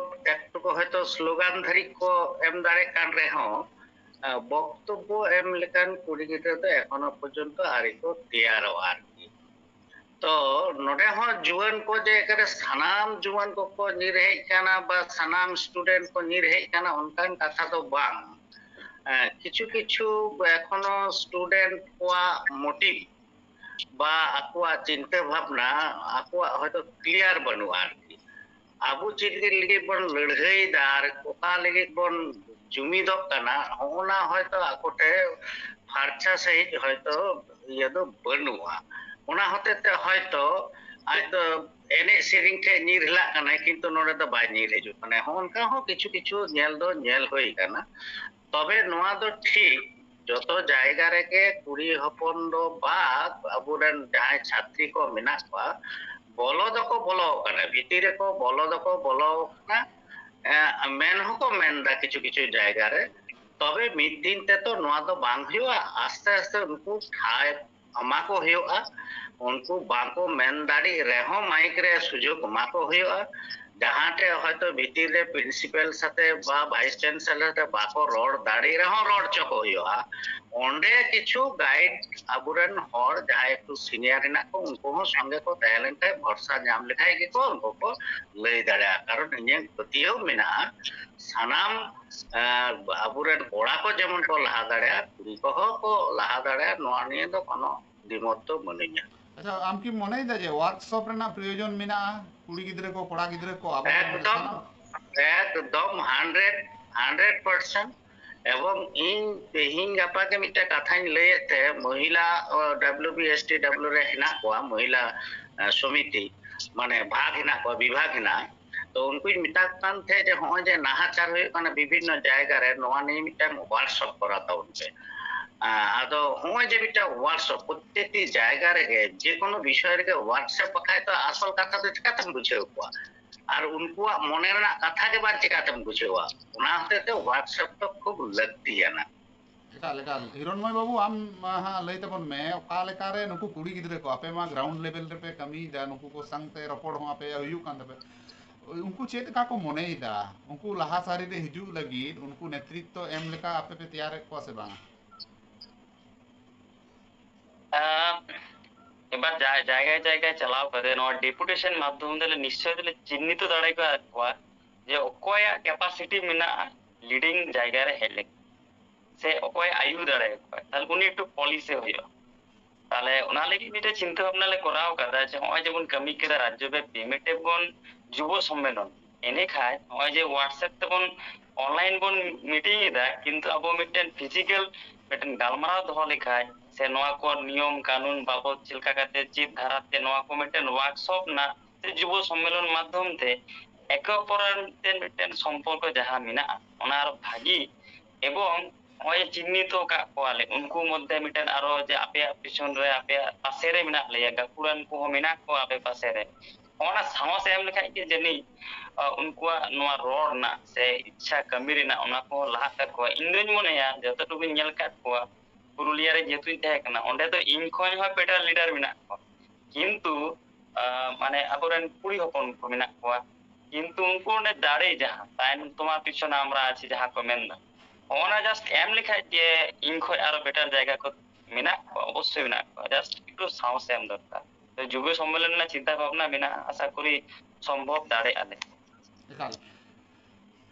ᱮᱠᱴᱩ ᱠᱚ ᱦᱚᱭᱛᱳ ᱥᱞᱳᱜᱟᱱ ᱫᱷᱟᱹᱨᱤᱡ ᱠᱚ ᱮᱢ ᱫᱟᱲᱮᱭᱟᱜ ᱠᱟᱱ ᱨᱮᱦᱚᱸ বক্তব্য এম লেকান কুড়ি গিদ্রা তো এখনো পর্যন্ত আরি কো তেয়ারᱚᱜᱼᱟ আরকি তো নোডে হᱚᱸ জুয়ান ᱠᱚ ᱡᱮ ᱮᱠᱟᱨᱮ ᱥᱟᱱᱟᱢ ᱡᱩᱣᱟᱹᱱ ᱠᱚᱠᱚ ᱧᱤᱨ ᱦᱮᱡ ᱠᱟᱱᱟ ᱵᱟ ᱥᱟᱱᱟᱢ ᱥᱴᱩᱰᱮন্ট ᱠᱚ ᱧᱤᱨ ᱦᱮᱡ ᱠᱟᱱᱟ ᱚᱱᱠᱟᱱ ᱠᱟᱛᱷᱟ ᱫᱚ ᱵᱟᱝ কিছু কিছু এখনো স্টুডেন্ট কোয়াᱜ মোটিভ বা আকুয়াᱜ চিন্তা ভাবনা আকুয়াᱜ হয়তো ক্লিয়ার বানুয়া আরকি আবু চেদ ᱞᱟᱹᱜᱤᱫ ᱵᱚᱱ ᱞᱟᱹᱲᱦᱟᱹᱭᱫᱟ ᱟᱨ ᱚᱠᱟ ᱞᱟᱹᱜᱤᱫ ᱵᱚᱱ ᱡᱩᱢᱤᱫᱚᱜ ᱠᱟᱱᱟ ᱚᱱᱟ ᱦᱚᱭᱛᱳ ᱟᱠᱚᱴᱮ ᱯᱷᱟᱨᱪᱟ ᱥᱟᱺᱦᱤᱡ ᱦᱚᱭᱛᱳ ᱤᱭᱟᱹ ᱫᱚ ᱵᱟᱹᱱᱩᱜᱼᱟ ᱚᱱᱟ ᱦᱚᱛᱮᱛᱮ ᱦᱚᱭᱛᱳ ᱟᱡ ᱫᱚ ᱮᱱᱮᱡ ᱥᱮᱨᱮᱧ ᱴᱷᱮᱡ ᱧᱤᱨ ᱦᱮᱞᱟᱜ ᱠᱟᱱᱟᱭ ᱠᱤᱱᱛᱩ ᱱᱚᱰᱮ ᱫᱚ ᱵᱟᱭ ᱧᱤᱨ ᱦᱤᱡᱩᱜ ᱠᱟᱱᱟ ᱚᱱᱠᱟ ᱦᱚᱸ ᱠᱤᱪᱷᱩ ᱠᱤᱪᱷᱩ ᱧᱮᱞ ᱫᱚ ᱧᱮᱞ ᱦᱩᱭ ᱠᱟᱱᱟ তবে নোয়া দো ঠিক যত জায়গা রেগে কুড়ি হপন দো বা আবুরেন জাহাই ছাত্রী কো মেনাক কোয়া বলো দকো বলো কানা ভিতরে কো বলো দকো বলো না মেন হকো মেন দা কিছু কিছু জায়গা রে তবে মিদ দিন তে তো নোয়া দো বাং হুয়া আস্তে আস্তে উনকু ঠায় আমাকো হুয়া উনকু বাকো মেন দাড়ি রেহো মাইক রে সুযোগ আমাকো হুয়া যাহাতে হয়তো ভিতরে প্রিন্সিপাল সাথে বা ভাইস চ্যান্সেলর সাথে বাকো রড দাড়ি রেহো রড চকো হুয়া অন্ডে কিছু গাইড আবুরেন হর যাহাই একটু সিনিয়র হেনা কো উনকু হো সঙ্গে কো তাহেলেন তে ভরসা ᱧᱟᱢ লেখাই গে কো উনকু কো লই দাড়া কারণ ইᱧᱟᱹᱜ ᱯᱟᱹᱛᱭᱟᱹᱣ ᱢᱮᱱᱟᱜᱼᱟ ᱥᱟᱱᱟᱢ আবুরেন কোড়া কো যেমন কো লাহা দাড়া কুড়ি কো হো কো লাহা দাড়া নোয়া নিয়ে ᱫᱚ কোনো দ্বিমত তো বানুᱧᱟ আচ্ছা আম কি মনেᱭᱫᱟ যে ওয়ার্কশপ রেনাᱜ প্রয়োজন মেনাᱜᱼᱟ কুড়ি গিদ্রে কো কোড়া গিদ্রে কো আবো একদম একদম 100% এবং ইন তেহিং গাপা কে মিটা কথাñ লইতে মহিলা ডব্লিউবিএসটিডব্লিউ রে হেনা কোয়া মহিলা সমিতি মানে ভাগ হেনা কোয়া বিভাগ হেনা তো উনকুই মিটা কান থে যে হয় যে নাহাচার হয়ে কানা বিভিন্ন জায়গা রে নোয়া নিয়ে মিটা ওয়ার্কশপ করা তাউনপে আদো হয় যে মিটা ওয়ার্কশপ প্রত্যেকটি জায়গা রে যে কোনো বিষয় রে ওয়ার্কশপ পাখায় তো আসল কথা তো চিকাতে বুঝাও কোয়া আর উনকুয়া মনের না কথা কে বার চিকাতে বুঝাওয়া ওনা হতে ওয়ার্কশপ তো খুব লাগতিয়ানা ᱮᱠᱟᱞ ᱮᱠᱟᱞ ᱦᱤᱨᱚᱱᱢᱚᱭ ᱵᱟᱹᱵᱩ ᱟᱢ ᱦᱟᱸᱜ ᱞᱟᱹᱭ ᱛᱟᱵᱚᱱ ᱢᱮ ᱚᱠᱟ ᱞᱮᱠᱟᱨᱮ ᱱᱩᱠᱩ ᱠᱩᱲᱤ ᱜᱤᱫᱽᱨᱟᱹ ᱠᱚ ᱟᱯᱮ ᱢᱟ ᱜᱨᱟᱣᱩন্ড ᱞᱮᱵᱮᱞ ᱨᱮᱯᱮ ᱠᱟᱹᱢᱤᱭᱮᱫᱟ ᱱᱩᱠᱩ ᱠᱚ ᱥᱟᱶᱛᱮ ᱨᱚᱯᱚᱲ ᱦᱚᱸ ᱟᱯᱮ ᱦᱩᱭᱩᱜ ᱠᱟᱱ ᱛᱟᱯᱮ ᱩᱱᱠᱩ ᱪᱮᱫ ᱞᱮᱠᱟ ᱠᱚ ᱢᱚᱱᱮᱭᱮᱫᱟ ᱩᱱᱠᱩ ᱞᱟᱦᱟ ᱥᱟᱹᱨᱤ ᱨᱮ ᱦᱤᱡᱩᱜ ᱞᱟᱹᱜᱤᱫ ᱩᱱᱠᱩ ᱱᱮᱛᱨᱤᱛᱛᱚ ᱮᱢ ᱞᱮᱠᱟ ᱟᱯᱮ ᱯᱮ ᱛᱮᱭᱟᱨᱮᱫ ᱠᱚᱣᱟ ᱥᱮ ᱵᱟᱝ এবার জায়গায় জায়গায় চালাও করে নোয়া ডেপুটেশন মাধ্যম দিলে নিশ্চয় দিলে চিহ্নিত দাঁড়াই কোয়া যে অকয়া ক্যাপাসিটি মেনাᱜᱼᱟ লিডিং জায়গা রে হেলে সে অকয় আয়ু দাঁড়ায় তাহলে উনি একটু পলিসি হইও তাহলে ওনা লাগি মিটে চিন্তা ভাবনা লে করাও কাদা যে হয় যেমন কামি কেদা রাজ্যব্যাপী মিটে বন যুব সম্মেলন এনে খায় হয় যে হোয়াটসঅ্যাপ তে বন অনলাইন বন মিটিং এদা কিন্তু আবো মিটেন ফিজিক্যাল মিটেন গালমারাও দহ লেখায় সে নোয়া কো নিয়ম কানুন বাবদ চিলকা কাতে চিত ধারাতে নোয়া কো মিটেন ওয়ার্কশপ না সে যুব সম্মেলন মাধ্যম তে একে অপরের মিটেন সম্পর্ক যাহা মেনাᱜᱼᱟ ওনা আর ভাগি এবং হয় চিহ্নিত কাক কোয়ালে উনকু মধ্যে মিটেন আরো যে আপে পিছন রে আপে পাশে রে মেনাᱜ লেয়া গাকুরান কো মেনাᱜ কো আপে পাশে রে ওনা সাহস এম লেখাই কি জানি উনকুয়া নোয়া রড না সে ইচ্ছা কামি রেনা ওনা কো লাহা কাক কো ইন দুñ মনেয়া যতটুকু ñel কাট কোয়া পুরুলিয়া রে যেতুই তাহে কানা ওন্ডে তো ইন খoj হয় বেটার লিডার মেনাᱜ কো কিন্তু মানে আবরেন কুড়ি হপন কো মেনাᱜ কোয়া কিন্তু উनको অনেক দাঁড়ে যাহা তাইন তোমার পিছনে আমরা আছি যাহা কো মেনদা ওনা জাস্ট এম লেখায় যে ইন খয় আরো বেটার জায়গা কো মেনা অবশ্যই মেনা জাস্ট একটু সাহস এম দরকার তো যুব সম্মেলন না চিন্তা ভাবনা মেনা আশা করি সম্ভব দাঁড়ে আলে একাল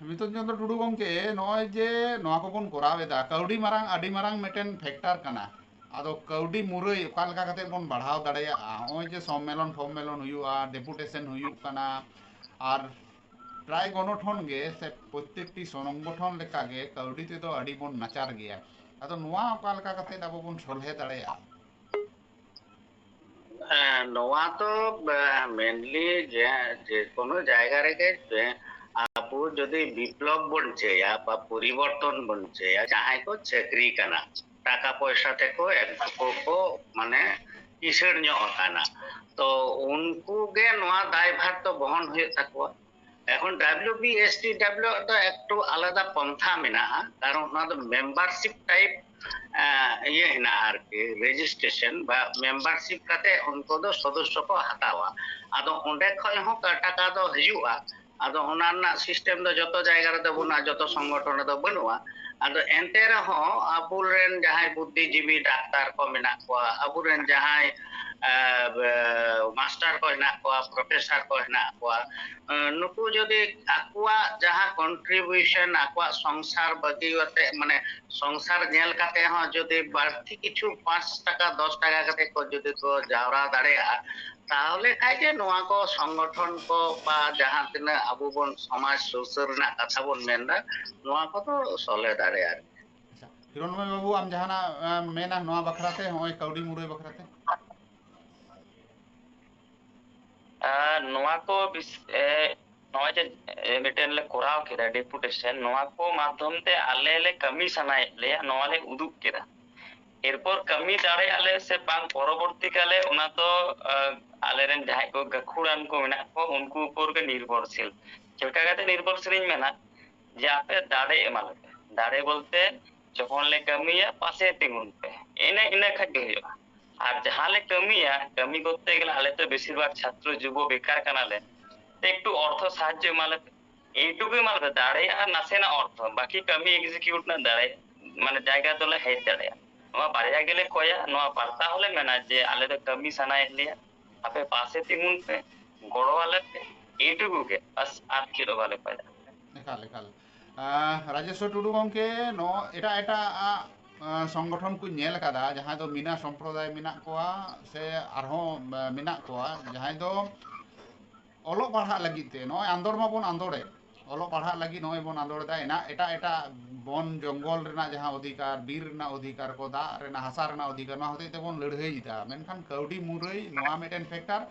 মিতন চন্দ্র টুডু গomke নয় যে নয়া কো বন করাবেদা কাউডি মারাং আডি মারাং মেটেন ফ্যাক্টর কানা আদো কাউডি মুরই অকা লেকা কাতে বন বাড়াও দাড়ায়া ওই যে সম্মেলন ফম্মেলন হুয়ুয়া ডেপুটেশন হুয়ুক কানা আর প্রায় গণঠন গে সে প্রত্যেকটি সংগঠন লেকা গে কাউডি তে তো আডি বন নাচার গিয়া আদো নোয়া অকা লেকা কাতে আবো বন সলহে দাড়ায়া নোয়া তো মেনলি যে কোনো জায়গা রেগে আবু যদি বিপ্লব বন চেয়া বা পরিবর্তন বন চেয়া যাহাই কো চাকরি কানা টাকা পয়সা থেকে একটু কো মানে কিসের ᱧᱚᱜ কানা তো উনকু গে নোয়া দায়ভার তো বহন হয়ে থাকবা এখন WBSTW তো একটু আলাদা পন্থা মেনাহা কারণ ওনা তো মেম্বারশিপ টাইপ ইয়ে হেনা আর কি রেজিস্ট্রেশন বা মেম্বারশিপ কাতে উनको দো সদস্য কো হাতাওয়া আদো ওঁডে খয় হো টাকা দো হিজুয়া আদো ওনা না সিস্টেম দো যত জায়গা রে বনা যত সংগঠন দো বনুয়া আদো এনতে রহ আবুরেন যাহাই বুদ্ধিজীবী ডাক্তার কো মেনা কোয়া আবুরেন যাহাই master ko hena koa professor ko hena koa nuku jodi akua jaha contribution akua সংসার বাগিওতে মানে সংসার নেল কাতে হ যদি বাড়তি কিছু 5 টাকা 10 টাকা কাতে কো যদি কো জাওরা দাঁড়েয়া তাহলে খাই যে নোয়া কো সংগঠন কো বা যাহা তিনা আবু বন সমাজ সুসর না কথা বন মেনদা নোয়া কো তো সলে দাঁড়েয়া হিরণময় বাবু আম জাহানা মেনা নোয়া বাখরাতে হয় কাউডি মুরই বাখরাতে নোয়া কো নয় যে মিটেন লে করাও কেদা ডেপুটেশন নোয়া কো মাধ্যম তে আলে লে কমি সানাই লে নোয়া লে উদুক কেদা এরপর কমি দাঁড়ে আলে সে বাং পরবর্তীকালে ওনা তো আলেরেন যাহাই কো গাখুড়ান কো মেনা কো উনকু উপর কে নির্ভরশীল চেলকা কাতে নির্ভরশীল মেনা যে আপে দাঁড়ে এমালে দাঁড়ে বলতে যখন লে কমিয়া পাশে তিগুন পে এনে এনে খাদ্য হইবা আর যাহা লে কমিয়া কমি করতে গেলে আলে তো বেশিরভাগ ছাত্র যুব বেকার কানালে একটু অর্থ সাহায্য এমালে এইটুকুই মালবে দাঁড়ে আর নাসে না অর্থ বাকি কমি এক্সিকিউট না দাঁড়ে মানে জায়গা তোলে হেড দাঁড়ে নোয়া বাড়িয়া গেলে কয়া নোয়া বার্তা হলে মেনা যে আলে তো কমি সানাই লিয়া আপে পাশে তিগুন পে গড়ো আলে পে এইটুকু কে বাস আর কি রবালে পায় একাল একাল রাজেশ্বর টুডু গomke নো এটা এটা সংগঠন কো নেল কাদা যাহাই দো মিনা সম্প্রদায় মিনা কোয়া সে আরহো মিনা কোয়া যাহাই দো অলো পাড়হা লাগি তে নয় আন্দোর মা বন আন্দোরে অলো পাড়হা লাগি নয় বন আন্দোরে দা এনা এটা এটা বন জঙ্গল রেনা যাহা অধিকার বীর রেনা অধিকার কো দা রেনা হাসা রেনা অধিকার না হতে তে বন লড়াই দিতা মেনখান কাউডি মুরই নোয়া মেটেন ফ্যাক্টর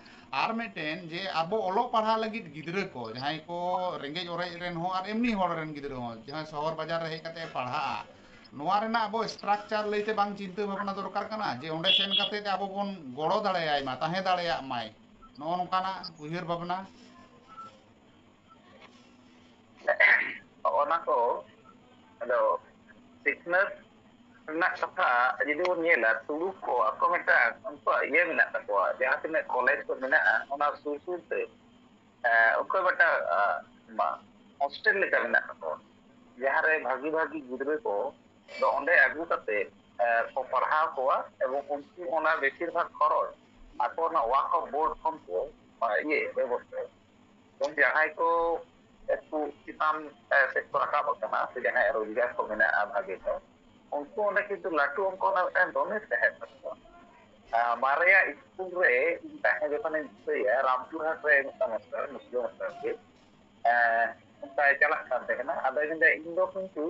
আর মেটেন যে আবো অলো পাড়হা লাগি গিদরে को যাহাই को रेंगेज ओरेज रेन हो আর এমনি হড় রেন গিদরে हो যাহা শহর বাজার রে কাতে পাড়হা নোয়া রেনা আবো স্ট্রাকচার লইতে বাং চিন্তা ভাবনা দরকার কানা যে ওন্ডে সেন কাতে আবো বন গড়ো দাঁড়ায় মা তাহে দাঁড়ায় মাই নো নকানা উইহার ভাবনা ona ko ado sickness nak kata jadi bon nyela tulu ko ako meta unko ye mena takwa jaha tina college ko mena ona susu te unko bata ma hostel leka mena takwa jaha re bhagi bhagi gidre ko do onde agu kate ko parha ko ebong unki ona beshir bhag khoroj ako na wak board kon ko ye ব্যবস্থা এবং যাহাই ko একটু চিতান sector রাখা কনা সে জায়গায় রোজগার কো মেনা ভাগে তো উनको ওনা কিন্তু লাটু অঙ্ক না ডোনেট তাহে মারিয়া স্কুল রে তাহে যখন ইয়া রামপুরহাট রে সমস্যা মুসলিম আছে তাই চালাক কান থাকে না আদা কিন্তু ইন্দো কিন্তু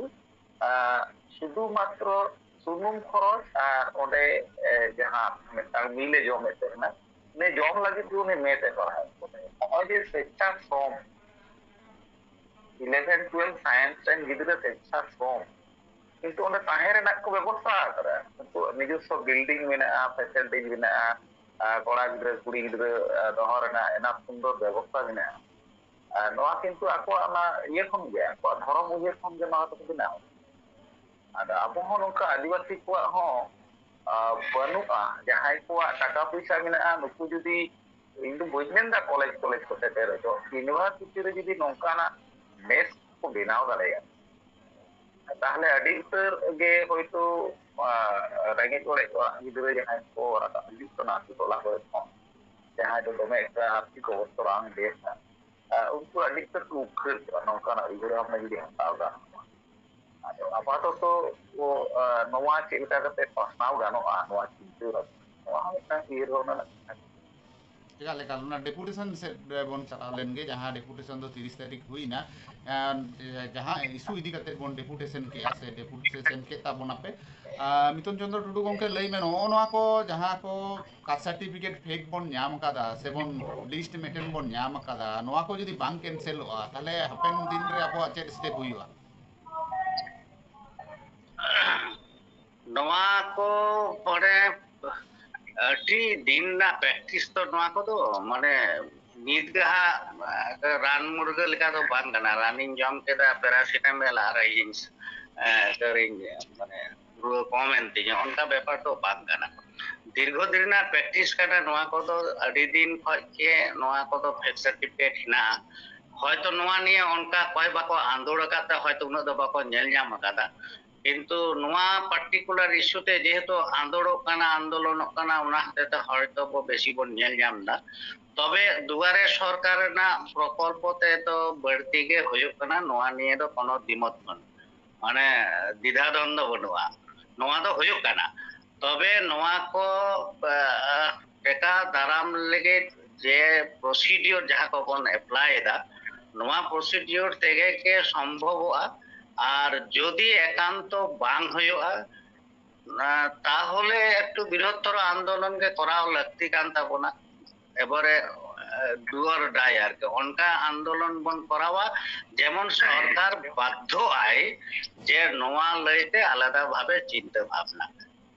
শুধু মাত্র সুনুম খরচ আর ওডে যাহা মেটাং মিলে জমেতে না নে জম লাগি তুই নে মেতে করা হয় ওই যে সেটা ফর্ম 11-12 সায়েন্স এন্ড গিদরে সেটা ফর্ম কিন্তু ওনে তাহে রেনাক কো ব্যবস্থা করে কিন্তু নিজস্ব বিল্ডিং মেনা ফ্যাসিলিটি মেনা কড়া গিদরে কুড়ি গিদরে দহর না এনা সুন্দর ব্যবস্থা মেনা নোয়া কিন্তু আকো না ইয়ে খন গয়া আকো ধর্ম উইয়ে খন যে না তো বিনা আর আবো হন নকা আদিবাসী কো হ বানুকা যাহাই কো টাকা পয়সা মেনা নুকু যদি ᱤᱧ ᱫᱚ ᱵᱟᱹᱧ ᱢᱮᱱᱫᱟ ᱠᱚᱞᱮᱡᱽ ᱠᱚ ᱥᱮᱴᱮᱨ ᱦᱚᱪᱚ, ᱤᱭᱩᱱᱤᱵᱷᱟᱨᱥᱤᱴᱤ ᱨᱮ ᱡᱩᱫᱤ ᱱᱚᱝᱠᱟᱱᱟᱜ ᱢᱮᱥ ᱠᱚ ᱵᱮᱱᱟᱣ ᱫᱟᱲᱮᱭᱟᱜᱼᱟ তাহলে ᱟᱹᱰᱤ ᱩᱛᱟᱹর ᱜᱮ ᱦᱚᱭᱛᱳ ᱨᱮᱸᱜᱮᱡ ᱚᱲᱮᱡ ᱚᱲᱟᱜ ᱜᱤᱫᱽᱨᱟᱹ ᱡᱟᱦᱟᱸᱭ ᱠᱚ ᱨᱟᱠᱟᱵ ᱦᱤᱡᱩᱜ ᱠᱟᱱᱟ ᱟᱹᱛᱩ ᱴᱚᱞᱟ ᱠᱚᱨᱮ ᱠᱷᱚᱱ ᱡᱟᱦᱟᱸᱭ ᱫᱚ ᱫᱚᱢᱮ ᱮᱠᱴᱟ ᱟᱨᱛᱷᱤᱠ ᱚᱵᱚᱥᱛᱷᱟ ᱵᱟᱝ ᱵᱮᱥᱟ ᱩᱱᱠᱩ ᱟᱹᱰᱤ ᱩᱛᱟᱹᱨ ᱠᱚ ᱩᱯᱠᱟᱹᱨ ᱠᱚᱜᱼᱟ ᱱᱚᱝᱠᱟᱱᱟᱜ ᱩᱭᱦᱟᱹᱨ ᱵᱷᱟᱵᱽᱱᱟ ᱡᱩᱫᱤ ᱦᱟᱛᱟᱣ ᱜᱟᱱᱚᱜᱼᱟ᱾ ᱟᱫᱚ ᱟᱯᱟᱛᱚᱛᱚ ᱱᱚᱣᱟ ᱪᱮᱫ ᱞᱮᱠᱟ ᱠᱟᱛᱮ ᱯᱟᱥᱱᱟᱣ ᱜᱟᱱᱚᱜᱼᱟ ᱱᱚᱣᱟ ᱪᱤᱱᱛᱟᱹ ᱱᱚᱣᱟ ᱦᱚᱸ ᱢᱤᱫᱴᱟᱝ ᱩᱭᱦᱟᱹᱨ ᱵᱷᱟᱵᱽᱱᱟ ᱮᱠᱟᱞ ᱮᱠᱟᱞ ᱚᱱᱟ ᱰᱮপুᱴᱮᱥᱚᱱ ᱥᱮᱫ ᱵᱚᱱ ᱪᱟᱞᱟᱣ ᱞᱮᱱᱜᱮ, ᱡᱟᱦᱟᱸ ᱰᱮপুᱴᱮᱥᱚᱱ ᱫᱚ 30 ᱛᱟᱹᱨᱤᱠᱷ ᱦᱩᱭᱱᱟ, ᱡᱟᱦᱟᱸ ᱤস্যু ᱤᱫᱤ ᱠᱟᱛᱮ ᱵᱚᱱ ᱰᱮপুᱴᱮᱥᱚᱱ ᱠᱮᱜᱼᱟ ᱥᱮ ᱰᱮপুᱴᱮᱥᱚᱱ ᱠᱮᱫ ᱛᱟᱵᱚᱱᱟᱯᱮ, ᱢᱤᱛᱚᱱ ᱪᱚᱱᱫᱨᱚ ᱴᱩᱰᱩ ᱜᱚᱢᱠᱮ ᱞᱟᱹᱭ ᱢᱮ ᱱᱚᱜᱼᱚ ᱱᱚᱣᱟ ᱠᱚ ᱡᱟᱦᱟᱸ ᱠᱚ ᱠᱟᱥᱴ ᱥᱟᱨᱴᱤᱯᱷᱤᱠᱮᱴ ᱯᱷᱮᱠ ᱵᱚᱱ ᱧᱟᱢ ᱟᱠᱟᱫᱟ ᱥᱮᱵᱚᱱ ᱞᱤᱥᱴ ᱢᱤᱫᱴᱮᱱ ᱵᱚᱱ ᱧᱟᱢ ᱟᱠᱟᱫᱟ, ᱱᱚᱣᱟ ᱠᱚ ᱡᱩᱫᱤ ᱵᱟᱝ ᱠᱮᱱᱥᱮᱞᱚᱜᱼᱟ ᱛᱟᱦᱞᱮ ᱦᱟᱯᱮᱱ ᱫᱤᱱ ᱨᱮ ᱟᱵᱚᱣᱟᱜ ᱪᱮᱫ ᱥᱴᱮᱯ ᱦᱩᱭᱩᱜᱼᱟ? ᱱᱚᱣᱟ ᱠᱚ ᱯᱚᱨᱮ ᱟᱹᱰᱤ ᱫᱤᱱ ᱨᱮᱱᱟᱜ ᱯᱨᱮᱠᱴᱤᱥ ᱛᱚ ᱱᱚᱣᱟ ᱠᱚᱫᱚ ᱢᱟᱱᱮ ᱱᱤᱛ ᱜᱮ ᱦᱟᱸᱜ ᱨᱟᱱ ᱢᱩᱨᱜᱟᱹ ᱞᱮᱠᱟ ᱫᱚ ᱵᱟᱝ ᱠᱟᱱᱟ, ᱨᱟᱱᱤᱧ ᱡᱚᱢ ᱠᱮᱫᱟ ᱯᱮᱨᱟᱥᱤᱴᱟᱢᱚᱞ ᱟᱨ ᱤᱧ ᱢᱟᱱᱮ ᱨᱩᱣᱟᱹ ᱠᱚᱢᱮᱱ ᱛᱤᱧᱟᱹ, ᱚᱱᱠᱟ ᱵᱮᱯᱟর ᱫᱚ ᱵᱟᱝ ᱠᱟᱱᱟ। ᱫᱤᱨᱜᱷᱚ ᱫᱤᱱ ᱨᱮᱱᱟᱜ ᱯᱨᱮᱠᱴᱤᱥ ᱠᱟᱱᱟ ᱱᱚᱣᱟ ᱠᱚᱫᱚ, ᱟᱹᱰᱤ ᱫᱤᱱ ᱠᱷᱚᱡ ᱜᱮ ᱱᱚᱣᱟ ᱠᱚᱫᱚ ᱯᱷᱮᱠ ᱥᱟᱨᱴᱤᱯᱷᱤᱠᱮᱴ ᱦᱮᱱᱟᱜᱼᱟ। হয়তো ᱱᱚᱣᱟ নিয়ে অনকা কয় বাকো আন্দোলন আকাতে হয়তো উন্নত দো বাকো নেল নাম আকাদা, কিন্তু নোয়া পার্টিকুলার ইস্যুতে যেহেতু আন্দোলনক কানা ওনা হাতে হয়তো বেশি বন নেল নাম দা। তবে দুয়ারে সরকার না প্রকল্পতে তো বাড়তি গে হয়ুক কানা, নোয়া নিয়ে তো কোনো দ্বিমত মানে দ্বিধাদ্বন্দ্ব বনুয়া, নোয়া তো হয়ুক কানা। তবে নোয়া কো টেকা দারাম লেগে যে প্রসিডিওর যাহা কো বন এপ্লাই দা, নোয়া প্রসিডিওর থেকে কে সম্ভব আর যদি একান্ত বাং হয়ুগা তাহলে একটু বৃহত্তর আন্দোলনকে করাও লাগতি কান তাবনা। এবারে ডুয়ার ডাই আর কি অনকা আন্দোলন বন করাওয়া যেমন সরকার বাধ্য আয় যে নোয়া লইতে আলাদা ভাবে চিন্তা ভাবনা,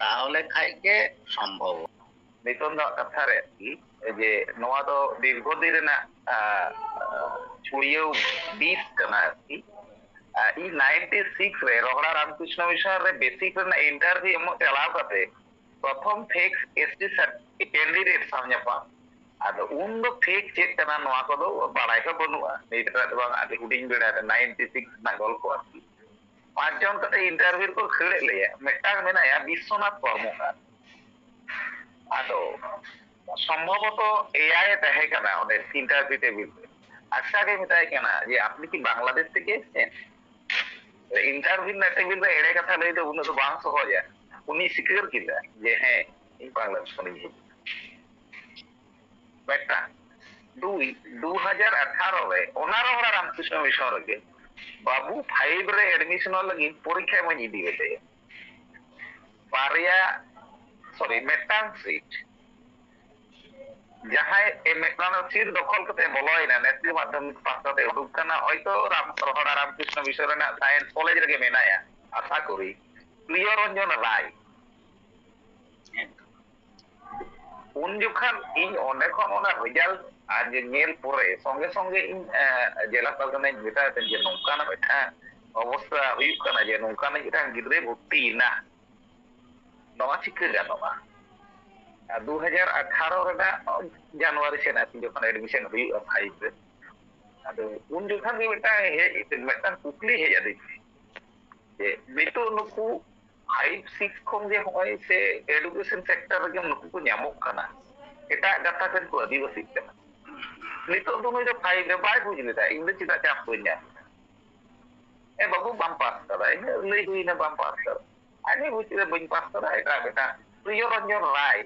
তাহলে খাইকে সম্ভব। নিতন কথারে যে নোয়া তো দীর্ঘদিন না ছুড়িয়েও বিষ কানা আর কি। ই 96 রে রগড়া রামকৃষ্ণ মিশন রে বেসিক রে ইন্টারভিউ এমন চালাও কাতে প্রথম ফেক এসটি ক্যান্ডিডেট সামনেপা আদো উন দো ফেক চেক কানা নোয়া কদো বাড়াই কা বনুয়া নিটা তো বাং আদি হুডিং বেড়া 96 না গল্প আর কি। পাঁচজন কাতে ইন্টারভিউ কো খেড়ে লিয়া মেটাং মেনায়া বিশ্বনাথ কর্মকার, আদো সম্ভবত এআই তাহে কানা ওদের ইন্টারভিউ টেবিল আচ্ছা কে মিটাই কানা যে আপনি কি বাংলাদেশ থেকে এসেছেন? ইন্টারভিউ না টেবিল রে এড়ে কথা লই দে উনি তো বাং সহজা, উনি স্বীকার কিলা যে হ্যাঁ এই বাংলাদেশ থেকে। বেটা 2018 রে ওনারা ওরা রামকৃষ্ণ মিশন রে বাবু 5 রে এডমিশন লাগি পরীক্ষা মনি দিবে দে পারিয়া সরি মেটাং সিট যাহাই এ মেটাং সিট দখল করতে বলয়না নেত্রী মাধ্যমিক পাশাতে উডুক কানা হয়তো রামকৃষ্ণ মিশন না সায়েন্স কলেজ রে মেনায়া আশা করি প্রিয়রঞ্জন রায়। উন যখন ইন অনেক অনেক রেজাল্ট আজ মেল পরে সঙ্গে সঙ্গে ইন জেলা পারগানায় মেটাতে যে নৌকানা বেঠা অবস্থা হুইক কানা যে নৌকানা যেটা গিদ্রে ভর্তি না নয়া চিকে গানোয়া। 2018 রেনা জানুয়ারি সেনা যখন এডমিশন হুইক 5 রে আদো উন যখন বেটা মেটা কুকলি হে যাদি যে বেটো নুকু 5-6 খন যে হয় সে এডুকেশন সেক্টর রে নুকু কো ᱧᱟᱢᱚᱜ কানা এটা গাথা কেন কো আদিবাসী কানা নিতো তুমি যে 5 রে বাই বুঝ লিদা ইংরেজি চিতা চাপ কইনা এ বাবু বাম পাস করা লই হুই না বাম পাস করা আমি বুঝলে বই পাস করা এটা বেটা প্রিয়রঞ্জন রায়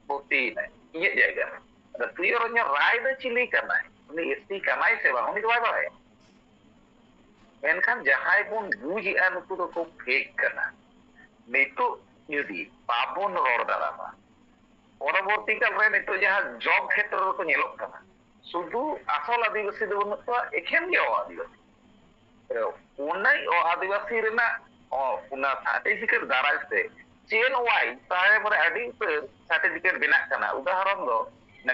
ভর্তি নাই ইয়ে জায়গা প্রিয়রঞ্জন রায় দো চিলি কানা উনি এসটি কানাই সে বাং উনি তো বাই বাই মেনখান যাহাই বন বুঝি আ নুকু তো খুব ফেক কানা নিতো যদি বাবন রড় দাঁড়াবা পরবর্তীকাল রে নিতো যাহা জব ক্ষেত্র রে নেলক কানা শুধু আসল আদিবাসী দো বনুয়া এখান গে আদিবাসী উনাই ও আদিবাসী রেনা উনা সার্টিফিকেট দাঁড়াইছে চেন ওয়াই তারে পরে আদি সার্টিফিকেট বেনাক কানা। উদাহরণ দো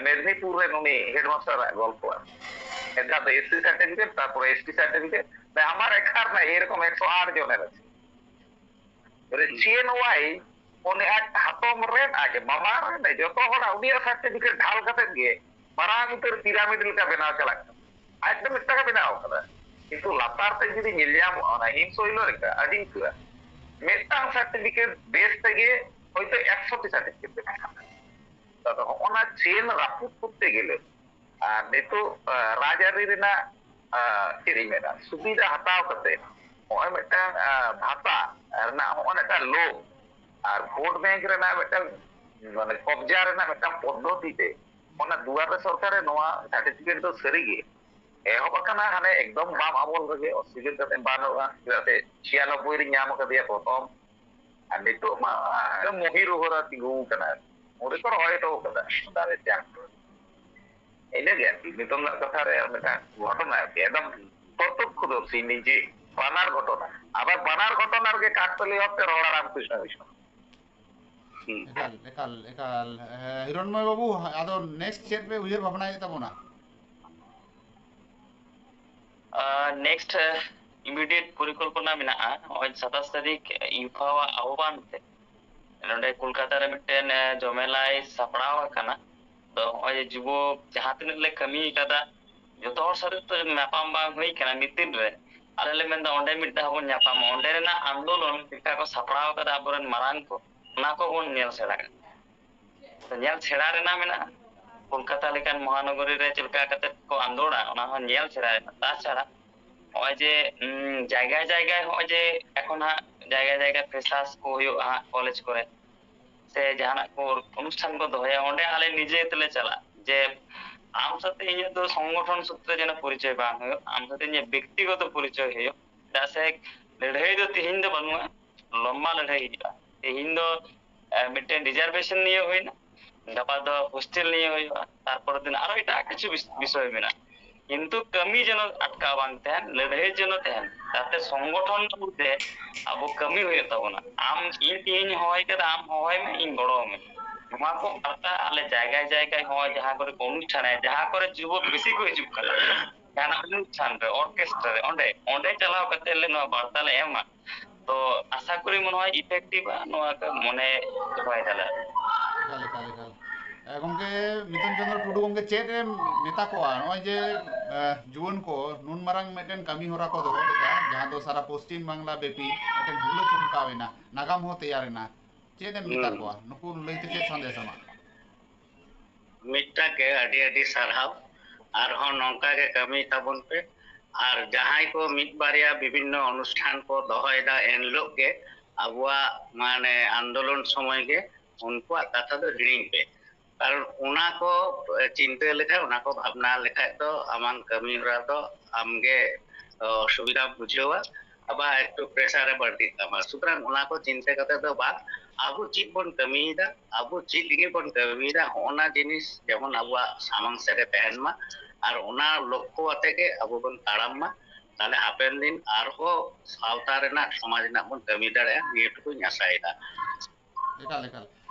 মেদিনীপুর রে নুনি হেডমাস্টার গল্প এটা তো এসসি সার্টিফিকেট তারপরে এসটি সার্টিফিকেট আমার একার না এরকম 108 জনের আছে চেন ওয়াই উনি এক হাতম রে আগে মামা রে যত হড়া উনিয়া সার্টিফিকেট ঢাল কাতে গিয়ে ᱢᱟᱨᱟᱝ ᱩᱛᱟᱹᱨ ᱯᱤᱨᱟᱢᱤᱰ ᱞᱮᱠᱟ ᱵᱮᱱᱟᱣ ᱪᱟᱞᱟᱜ ᱠᱟᱱᱟ ᱟᱡ ᱫᱚ ᱢᱤᱫᱴᱟᱝ ᱵᱮᱱᱟᱣ ᱠᱟᱫᱟ ᱠᱤᱱᱛᱩ ᱞᱟᱛᱟᱨ ᱛᱮ ᱡᱩᱫᱤ ᱧᱮᱞ ᱧᱟᱢᱚᱜᱼᱟ ᱚᱱᱟ ᱦᱤᱢ ᱥᱳᱭᱞᱚ ᱞᱮᱠᱟ ᱟᱹᱰᱤ ᱩᱛᱟᱹᱨᱟ ᱢᱤᱫᱴᱟᱝ ᱥᱟর্টিফিকেট বেস থেকে হয়তো 100টি সার্টিফিকেট বেনাᱜᱼᱟ ᱛᱚ ᱦᱚᱸᱜᱼᱚᱱᱟ ᱪᱮᱱ ᱨᱟᱹᱯᱩᱫ ᱠᱚᱨতে গেলে আর নিতোᱜ রাজআᱹᱨᱤ ᱨᱮᱱᱟᱜ ᱪᱮᱫ ᱤᱧ ᱢᱮᱱᱟ ᱥᱩᱵᱤᱫᱷᱟ ᱦᱟᱛᱟᱣ ᱠᱟᱛᱮ ᱱᱚᱜᱼᱚᱭ ᱢᱤᱫᱴᱟᱝ ᱵᱷᱟতা ᱨᱮᱱᱟᱜ ᱦᱚᱸᱜᱼᱚ ᱢᱤᱫᱴᱟᱝ ᱞᱳᱵ আর ভোট ব্যাংক ᱨᱮᱱᱟᱜ ᱢᱤᱫᱴᱟᱝ মানে কবজা ᱨᱮᱱᱟᱜ ᱢᱤᱫᱴᱟᱝ ᱯᱚᱫᱽᱫᱷᱚᱛᱤ ᱛᱮ ᱚᱱᱟ ᱫᱩᱣᱟᱨᱮ ᱥᱚᱨᱠᱟᱨᱮ ᱱᱚᱣᱟ সার্টিফিকেট ᱫᱚ ᱥᱟᱹᱨᱤᱜᱮ ᱮᱦᱚᱵ ᱟᱠᱟᱱᱟ ᱦᱟᱱᱮ ᱮᱠᱫᱚম ᱵᱟᱢ ᱟᱢᱚᱞ ᱨᱮᱜᱮ ᱚᱥᱩᱵᱤᱫᱷᱟ ᱠᱟᱛᱮ ᱵᱟᱹᱱᱩᱜᱼᱟ ᱪᱮᱫᱟᱜ ᱥᱮ 96 ᱨᱤᱧ ᱧᱟᱢ ᱟᱠᱟᱫᱮᱭᱟ ᱯᱨᱚᱛᱷᱚᱢ আর নিতোᱜ ᱢᱟ মহি রোহরা ᱛᱤᱸᱜᱩ ᱠᱟᱱᱟ ᱩᱱᱤ ᱠᱚ ᱨᱚᱦᱚᱭ ᱦᱚᱴᱚ ᱠᱟᱫᱟ ᱫᱟᱨᱮ ᱛᱮ ᱤᱱᱟᱹᱜᱮ ᱟᱨᱠᱤ ᱱᱤᱛᱚᱝ ᱨᱮᱱᱟᱜ ᱠᱟᱛᱷᱟ ᱨᱮ ᱢᱤᱫᱴᱟᱝ ᱜᱷᱚᱴᱚᱱᱟ ᱟᱨᱠᱤ ᱮᱠᱫᱚম প্রত্যক্ষদর্শী নিজে বানার ঘটনা আবার বানার ঘটনার গে কাকতলি হতে রহড়া রামকৃষ্ণ মিশন ᱮᱠᱟᱞ ᱮᱠᱟᱞ ᱮᱠᱟᱞ হিরণময় বাবু আদো নেক্সট ᱪᱮᱫ ᱯᱮ ᱩᱭᱦᱟᱹᱨ ᱵᱷᱟᱵᱽᱱᱟᱭᱮᱫ ᱛᱟᱵᱚᱱᱟ নেক্সট ইমিডিয়েট পরিকল্পনা মেনাᱜᱼᱟ ᱱᱚᱜᱼᱚᱭ 27 তারিখ ইউফাওয়াᱜ আহ্বান তে ᱱᱚᱰᱮ ᱠᱳᱞᱠᱟᱛᱟ ᱨᱮ ᱢᱤᱫᱴᱮᱱ ᱡᱚᱢᱮᱞᱟᱭ ᱥᱟᱯᱲᱟᱣ ᱟᱠᱟᱱᱟ ᱛᱚ ᱱᱚᱜᱼᱚᱭ ᱡᱮ ᱡᱩᱵᱚ ᱡᱟᱦᱟᱸ ᱛᱤᱱᱟᱹᱜ ᱞᱮ ᱠᱟᱹᱢᱤ ᱟᱠᱟᱫᱟ ᱡᱚᱛᱚ ᱦᱚᱲ ᱥᱟᱶᱛᱮ ᱛᱚ ᱧᱟᱯᱟᱢ ᱵᱟᱝ ᱦᱩᱭ ᱠᱟᱱᱟ ᱢᱤᱫ ᱫᱤᱱ ᱨᱮ ᱟᱞᱮ ᱞᱮ ᱢᱮᱱᱫᱟ ᱚᱸᱰᱮ ᱢᱤᱫ ᱫᱷᱟᱣ ᱵᱚᱱ ᱧᱟᱯᱟᱢᱟ ᱚᱸᱰᱮ ᱨᱮᱱᱟᱜ ᱟᱱᱫᱳᱞᱚᱱ ᱪᱮᱫᱠᱟ ᱠᱚ ᱥᱟᱯᱲᱟᱣ ᱟᱠᱟᱫᱟ ᱟᱵᱚᱨᱮᱱ ᱢᱟᱨᱟᱝ ᱠᱚ ᱚᱱᱟ ᱠᱚᱵᱚᱱ ᱧᱮᱞ ᱥᱮᱬᱟᱭᱟ ᱧᱮᱞ ᱥᱮᱬᱟ ᱨᱮᱱᱟᱜ ᱢᱮᱱᱟᱜᱼᱟ ᱠᱳᱞᱠᱟতা ᱞᱮᱠᱟᱱ ᱢᱚᱦᱟᱱᱚᱜᱚᱨী ᱨᱮ ᱪᱮᱫ ᱞᱮᱠᱟ ᱠᱟᱛᱮ ᱠᱚ ᱟᱸᱫᱳᱲᱟ ᱚᱱᱟ ᱦᱚᱸ ᱧᱮᱞ ᱥᱮᱬᱟᱭᱟ তাছাড়া নয় যে জায়গায় জায়গায় হয় যে এখন হাঁᱜ জায়গায় জায়গায় ফ্রেশার্স কো ᱦᱩᱭᱩᱜᱼᱟ ᱦᱟᱸᱜ কলেজ করে সে জাহানাᱜ ᱠᱚ অনুষ্ঠান ᱠᱚ ᱫᱚᱦᱚᱭᱟ ᱚᱸᱰে ᱟᱞᱮ ᱱᱤᱡᱮ ᱛᱮᱞᱮ ᱪᱟᱞᱟᱜ ᱡᱮ ᱟᱢ ᱥᱟᱛᱮ ᱤᱧᱟᱹᱜ ᱫᱚ ᱥᱚᱝᱜᱚঠᱚᱱ ᱥᱩᱛᱨᱮ ᱡᱮᱱᱚ ᱯᱚরিচয় ᱵᱟᱝ ᱦᱩᱭᱩᱜ ᱟᱢ ᱥᱟᱛᱮ ᱤᱧᱟᱹᱜ ব্যক্তিগত পরিচয় ᱦᱩᱭᱩᱜ ᱪᱮᱫᱟᱜ ᱥᱮ ᱞᱟᱹᱲᱦᱟᱹᱭ ᱫᱚ ᱛᱤᱦᱤᱧ ᱫᱚ ᱵᱟᱹᱱᱩᱜᱼᱟ ᱞᱚম্ᱵᱟ ᱞᱟᱹᱲᱦᱟᱹᱭ ᱦᱩᱭᱩᱜᱼᱟ ᱛᱤᱦᱤᱧ ᱫᱚ ᱢᱤᱫᱴᱮᱱ রিজার্ভেশন নিয়ে ᱦᱩᱭᱱᱟ ᱜᱟᱯᱟ ᱫᱚ হোস্টেল নিয়ে ᱦᱩᱭᱩᱜᱼᱟ ᱛᱟᱨᱯᱚᱨ ᱫᱤᱱ ᱟᱨᱚ ᱮᱴᱟᱜ ᱠᱤᱪᱷᱩ বিষয় ᱢᱮᱱᱟᱜᱼᱟ কিন্তু ᱠᱟᱹᱢᱤ যেন ᱟᱴᱠᱟᱣ ᱵᱟᱝ ᱛᱟᱦᱮᱱ ᱞᱟᱹᱲᱦᱟᱹᱭ যেন ᱛᱟᱦᱮᱱ ᱛᱟᱛᱮ ᱥᱚᱝᱜᱚঠᱚᱱ ᱢᱚᱫᱽᱫᱷᱮ ᱟᱵᱚ ᱠᱟᱹᱢᱤ ᱦᱩᱭᱩᱜ ᱛᱟᱵᱚᱱᱟ ᱟᱢ ᱤᱧ ᱛᱤᱦᱤᱧ ᱦᱚᱦᱚᱭ ᱠᱟᱫᱟ ᱟᱢ ᱦᱚᱦᱚᱭ ᱢᱮ ᱤᱧ ᱜᱚᱲᱚ ᱟᱢᱟ ᱱᱚᱣᱟ ᱠᱚ ᱠᱟᱛᱷᱟ ᱟᱞᱮ ᱡᱟᱭᱜᱟ ᱡᱟᱭᱜᱟ ᱦᱚᱸ ᱡᱟᱦᱟᱸ ᱠᱚᱨᱮ ᱠᱚ ᱚᱱᱩᱥᱴᱷᱟᱱ ᱡᱟᱦᱟᱸ ᱠᱚᱨᱮ ᱡᱩᱵᱚᱠ ᱵᱮᱥᱤ ᱠᱚ ᱦᱤᱡᱩᱜ ᱠᱟᱱᱟ ᱡᱟᱦᱟᱱᱟᱜ ᱚᱱᱩᱥᱴᱷᱟᱱ ᱨᱮ ᱚᱨᱠᱮᱥᱴᱨᱟ ᱨᱮ ᱚᱸᱰᱮ ᱪᱟᱞᱟᱣ ᱠᱟᱛᱮ ᱞᱮ ᱱᱚᱣᱟ ᱵᱟর্তা ᱞᱮ ᱮᱢᱟ তো আশা করি মনে হয় ইফেক্টিভ নয়া মনে দᱚᱦᱚᱭ ᱫᱟᱞᱮ ᱮᱠᱟᱞ ᱮᱠᱟᱞ ᱮᱠᱟᱞ ᱜᱚᱝᱠᱮ ᱢᱤᱛᱩᱱ ᱪᱚᱱᱫᱨᱚ ᱴᱩᱰᱩ ᱜᱚᱝᱠᱮ ᱪᱮᱫ ᱮᱢ ᱢᱮᱛᱟ ᱠᱚᱣᱟ ᱱᱚᱜᱼᱚᱭ ᱡᱮ ᱡᱩᱣᱟᱹᱱ ᱠᱚ ᱱᱩᱱ ᱢᱟᱨᱟᱝ ᱢᱤᱫᱴᱮᱱ ᱠᱟᱹᱢᱤ ᱦᱚᱨᱟ ᱠᱚ ᱫᱚᱦᱚ ᱞᱮᱫᱟ ᱡᱟᱦᱟᱸ ᱫᱚ ᱥᱟᱨᱟ ᱯᱚᱥᱪᱤᱢ ᱵᱟᱝᱞᱟ ᱵᱮᱯᱤ ᱢᱤᱫᱴᱮᱱ ᱦᱩᱞᱟᱹ ᱪᱚᱢᱠᱟᱣ ᱮᱱᱟ ᱱᱟᱜᱟᱢ ᱦᱚᱸ ᱛᱮᱭᱟᱨᱮᱱᱟ ᱪᱮᱫ ᱮᱢ ᱢᱮᱛᱟ ᱠᱚᱣᱟ ᱱᱩᱠᱩ ᱞᱟᱹᱭᱛᱮ ᱪᱮᱫ ᱥᱟᱸᱫᱮᱥ ᱟᱢᱟᱜ ᱢᱤᱫᱴᱟᱝ ᱜᱮ ᱟᱹᱰᱤ ᱟᱹᱰᱤ ᱥᱟᱨᱦᱟᱣ ᱟᱨᱦᱚᱸ ᱱᱚᱝᱠᱟ ᱜᱮ ᱠᱟᱹᱢᱤ ᱛᱟᱵᱚᱱ ᱯᱮ আর ᱡᱟᱦᱟᱸᱭ ᱠᱚ ᱢᱤᱫ ᱵᱟᱨᱭᱟ ᱵᱤᱵᱷᱤᱱᱱᱚ ᱚᱱᱩᱥᱴᱷᱟᱱ ᱠᱚ ᱫᱚᱦᱚᱭᱮᱫᱟ ᱮᱱᱦᱤᱞᱳᱜ ᱜᱮ ᱟᱵᱚᱣᱟᱜ ᱢᱟᱱᱮ ᱟᱱᱫᱳলন সময় ᱜᱮ ᱩᱱᱠᱩᱣᱟᱜ ᱠᱟᱛᱷᱟ ᱫᱚ ᱦᱤᱲᱤᱧ ᱯᱮ কারণ ᱚᱱᱟ ᱠᱚ চিন্তা লেখায় ᱚᱱᱟ ᱠᱚ ভাবনা লেখায় ᱫᱚ ᱟᱢᱟᱝ ᱠᱟᱹᱢᱤ ᱦᱚᱨᱟ ᱫᱚ ᱟᱢᱜᱮ অসুবিধা বুঝাᱹᱣᱟ আবার একটু প্রেসারে বাড়তিᱜ ᱛᱟᱢᱟ সুতরাং ᱚᱱᱟ ᱠᱚ চিন্তা ᱠᱟᱛᱮ ᱫᱚ ᱵᱟᱝ ᱟᱵᱚ ᱪᱮᱫ ᱵᱚᱱ ᱠᱟᱹᱢᱤᱭᱮᱫᱟ ᱟᱵᱚ ᱪᱮᱫ ᱞᱟᱹᱜᱤᱫ ᱵᱚᱱ ᱠᱟᱹᱢᱤᱭᱮᱫᱟ ᱚᱱᱟ ᱡᱤᱱᱤᱥ ᱡᱮᱢᱚᱱ ᱟᱵᱚᱣᱟᱜ ᱥᱟᱢᱟᱝ ᱥᱮᱫ ᱨᱮ ᱛᱟᱦᱮᱱ ᱢᱟ আর ᱚᱱᱟ লক্ষ্য আতে ᱜᱮ ᱟᱵᱚ ᱵᱚᱱ ᱛᱟᱲᱟᱢ ᱢᱟ তাহলে হাপেন দিন আরᱦᱚᱸ সাᱶতা ᱨᱮᱱᱟᱜ ᱥᱚᱢᱟᱡᱽ ᱨᱮᱱᱟᱜ ᱵᱚᱱ ᱠᱟᱹᱢᱤ ᱫᱟᱲᱮᱭᱟᱜᱼᱟ ᱱᱤᱭᱟᱹ ᱴᱩᱠᱩᱧ ᱟᱥᱟᱭᱮᱫᱟ ᱮᱠᱟᱞ ᱮᱠᱟᱞ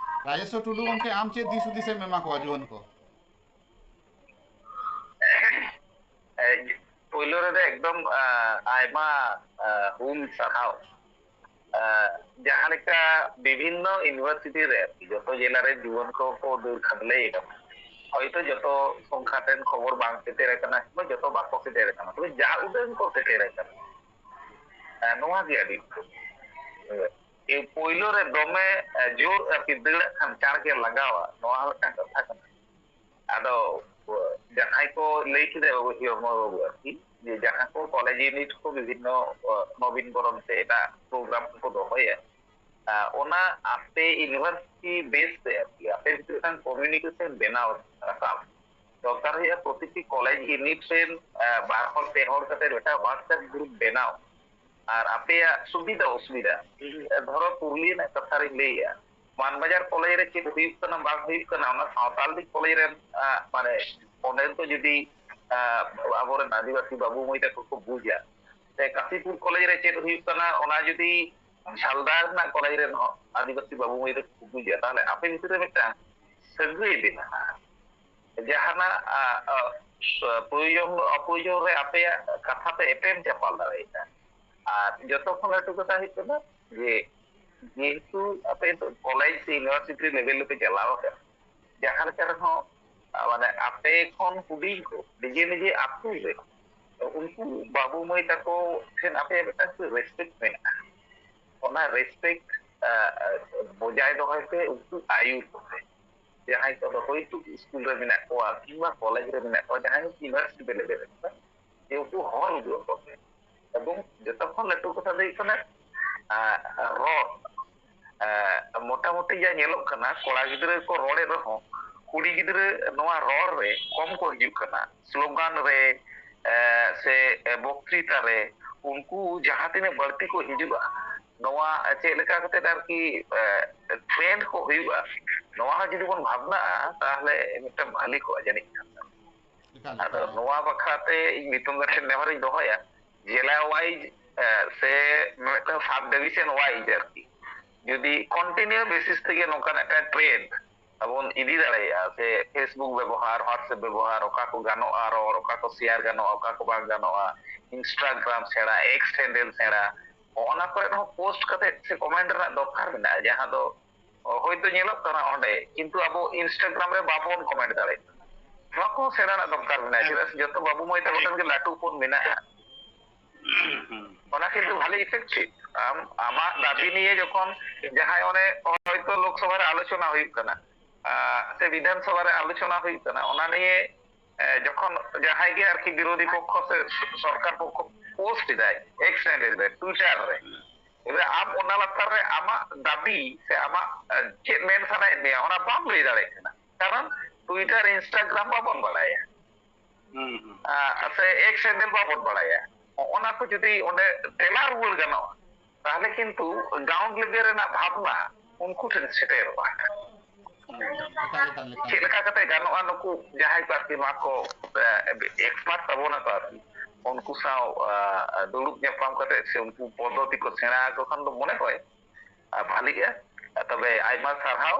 ᱨᱟᱡᱮᱥᱣᱚᱨ ᱴᱩᱰᱩ ᱜᱚᱝᱠᱮ ᱟᱢ ᱪᱮᱫ ᱫᱤᱥ ᱦᱩᱫᱤᱥ ᱮᱢ ᱮᱢᱟ ᱠᱚᱣᱟ ᱡᱩᱣᱟᱹᱱ ᱠᱚ ᱯᱳᱭᱞᱳ ᱨᱮᱫᱚ ᱮᱠᱫᱚᱢ ᱟᱭᱢᱟ ᱦᱩᱢ ᱥᱟᱨᱦᱟᱣ ᱡᱟᱦᱟᱸ ᱞᱮᱠᱟ ᱵᱤᱵᱷᱤᱱᱱᱚ ᱤউনিভার্সিটি ᱨᱮ ᱡᱚᱛᱚ ᱡᱮᱞᱟ ᱨᱮ ᱡᱩᱣᱟᱹᱱ ᱠᱚ ᱫᱟᱹᱲ ᱠᱷᱟᱫᱞᱮᱭ ᱠᱟᱱᱟ হয়তো যত সংখ্যা ᱴᱷᱮᱱ খবর ᱵᱟᱝ ᱥᱮᱴᱮᱨ ᱟᱠᱟᱱᱟ ᱠᱤংᱵᱟ ᱡᱚᱛᱚ ᱵᱟᱠᱚ ᱥᱮᱴᱮᱨ ᱟᱠᱟᱱᱟ ᱛᱚᱵᱮ ᱡᱟ ᱩᱰᱟᱹᱝ ᱠᱚ ᱥᱮᱴᱮᱨ ᱟᱠᱟᱱᱟ ᱱᱚᱣᱟ ᱜᱮ ᱟᱹᱰᱤ ᱯᱳᱭᱞᱳ ᱨᱮ ᱫᱚᱢᱮ ᱡᱳᱨ ᱟᱨᱠᱤ ᱫᱟᱹᱲᱟᱜ ᱠᱷᱟᱱ ᱪᱟᱬ ᱜᱮ ᱞᱟᱜᱟᱣᱟ ᱱᱚᱣᱟ ᱦᱚᱸ ᱢᱤᱫᱴᱟᱝ ᱠᱟᱛᱷᱟ ᱠᱟᱱᱟ ᱟᱫᱚ ᱡᱟᱦᱟᱸᱭ ᱠᱚ ᱞᱟᱹᱭ ᱠᱮᱫᱟ হিরণময় বাবু আরকি যে যাহা কো কলেজ ইউনিট কো বিভিন্ন নবীন বরণ তে এটা প্রোগ্রাম কো দোহয়া ওনা আপে ইউনিভার্সিটি বেস তে আরকি আপে মিদটাং কমিউনিকেশন বেনাও রাখাম দরকার হইয়া প্রতিটি কলেজ ইউনিট রেন বার হল পে হল কাতে এটা হোয়াটসঅ্যাপ গ্রুপ বেনাও আর আপে সুবিধা অসুবিধা ধরো পুরুলিয়া না কথা রে লইয়া মানবাজার কলেজ রে কি হুইপ কানা বাং হুইপ কানা ওনা সাঁওতাল দিক কলেজ রে মানে ওনে তো যদি আবরেন আদিবাসী বাবু মইটা কো বুঝা তে কাশীপুর কলেজ রে চেত হুইপ কানা ওনা যদি ঝালদার না কলেজ রে আদিবাসী বাবু মইটা কো বুঝা তাহলে আপে ভিতরে একটা সগৈ বেনা ᱡᱟᱦᱟᱱᱟᱜ ᱯᱨᱚᱭᱳᱡᱚᱱ অপ্রয়োজন রে আপে কথাতে এপেম চাপাল দাঁড়াইতা আর যতক্ষণ একটু কথা হইত না যে যেহেতু আপে কলেজ ইউনিভার্সিটি লেভেল पे चलाओ है जहाँ लेकर हो মানে আপে খন হুডিং ko নিজে নিজে আত্মু রে उनको बाबू मई तको ठेन आपे मिदटांग रेसपेक्ट मेना ओना रेसपेक्ट बजाय दोहयते उनको आयु को जहां को होयतो स्कूल रे मेना को किंबा कॉलेज रे मेना को जहां यूनिवर्सिटी पे लेबे ये उनको हर उदो को এবং যতক্ষণ লাটু কথা দেই কানা রড মোটামুটি যা ñeloক কানা কোড়া গিদরে কো রড়ে রহ কুড়ি গিদরে নোয়া রড় রে কম কো হিজুক কানা স্লোগান রে से বক্তৃতা রে उनको जहां तिने बढ़ती को हिजुआ नोआ चे लेका कते आरकी ट्रेंड को हुआ नोआ जदि बन भावना ताहले मिटा भाली को जानि आदो नोआ बखाते नितुम गठन नेहर दोहया जिला वाइज से मिटा सब डिवीजन वाइज आरकी যদি কন্টিনিউ বেসিস থেকে নৌকান একটা ট্রেন্ড এবং ইদি দাঁড়াইয়া যে ফেসবুক ব্যবহার হোয়াটসঅ্যাপ ব্যবহার ওকা কো গানো আর ওকা কো শেয়ার গানো ওকা কো বাং গানো ইনস্টাগ্রাম সেরা এক্স হ্যান্ডেল সেরা ওনা করে নো পোস্ট কাতে সে কমেন্ট রা দরকার না যাহা দো হয়তো ñeloক কানা অন্ডে কিন্তু আবো ইনস্টাগ্রাম রে বাবন কমেন্ট দাঁড়াই নয়া কো সেরা না দরকার না সেটা যত বাবু মই তাকন কে লাটু ফোন মেনা ওনা কিন্তু ভালো ইফেক্টিভ আমার দাবি নিয়ে যখন যাহাই অনে হয়তো লোকসভার আলোচনা হইব কানা সে বিধানসভার আলোচনা হইব কানা ওনা নিয়ে যখন যাহাই গে আর কি বিরোধী পক্ষ সে সরকার পক্ষ পোস্ট দেয় এক্স হ্যান্ডেল রে টুইটার রে এবারে আম ওনা লাতার রে আমা দাবি সে আমা যে মেন সানাই নিয়ে ওনা বাম লই দাঁড়াই না কারণ টুইটার ইনস্টাগ্রাম বাবন বাড়ায়া সে এক্স হ্যান্ডেল বাবন বাড়ায়া ওনা কো যদি ওনে টেলার বল গানো তাহলে কিন্তু গ্রাউন্ড লেভেল রেনা ভাবনা उनको ठेन सेटेरवा चेक लेका कते गानोआ नुकु जहाय को आरकी मा को एक्सपर्ट तबोना तो आरकी उनको साव दुलुक नेपाम कते से उनको पद्धति को सेना को खान तो मने होय भाली गया तबे आइमा सारहाव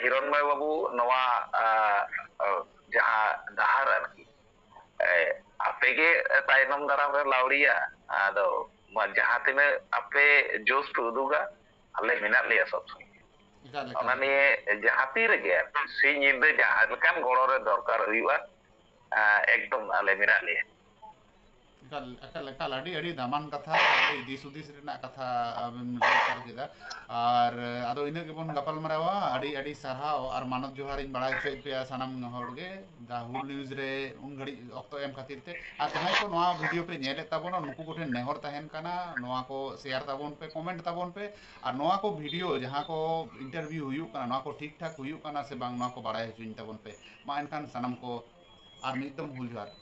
हिरणमय बाबू नवा जहां दहार आरकी आपेगे तायनम दाराम रे लावड़िया आदो जहां तिने आपे जोश उदुगा आले मेना लिया सब ओना निये जहां तीर गे सी निंदे जहां लकान गड़ो रे दरकार हुआ एकदम आले मेना लिया एकाल अड़ी अड़ी दामान कथा अड़ी दिस उदिस रेना कथा कर केदा और आदो इना के बन गपाल मरावा अड़ी अड़ी सरहाव और मानव जोहार इन बड़ा से पे सनम होड़गे दा हुल न्यूज रे उन घड़ी ऑक्टो एम खातिर ते आ जहां को नवा वीडियो पे नेले ताबोन नुकु कोठे नेहर तहन काना नवा को शेयर ताबोन पे कमेंट ताबोन पे और नवा को वीडियो जहां को इंटरव्यू हुयु काना नवा को ठीक ठाक हुयु काना से बांग नवा को बड़ा हचुइन ताबोन पे मा एनखान सनम को और एकदम हुल जोहार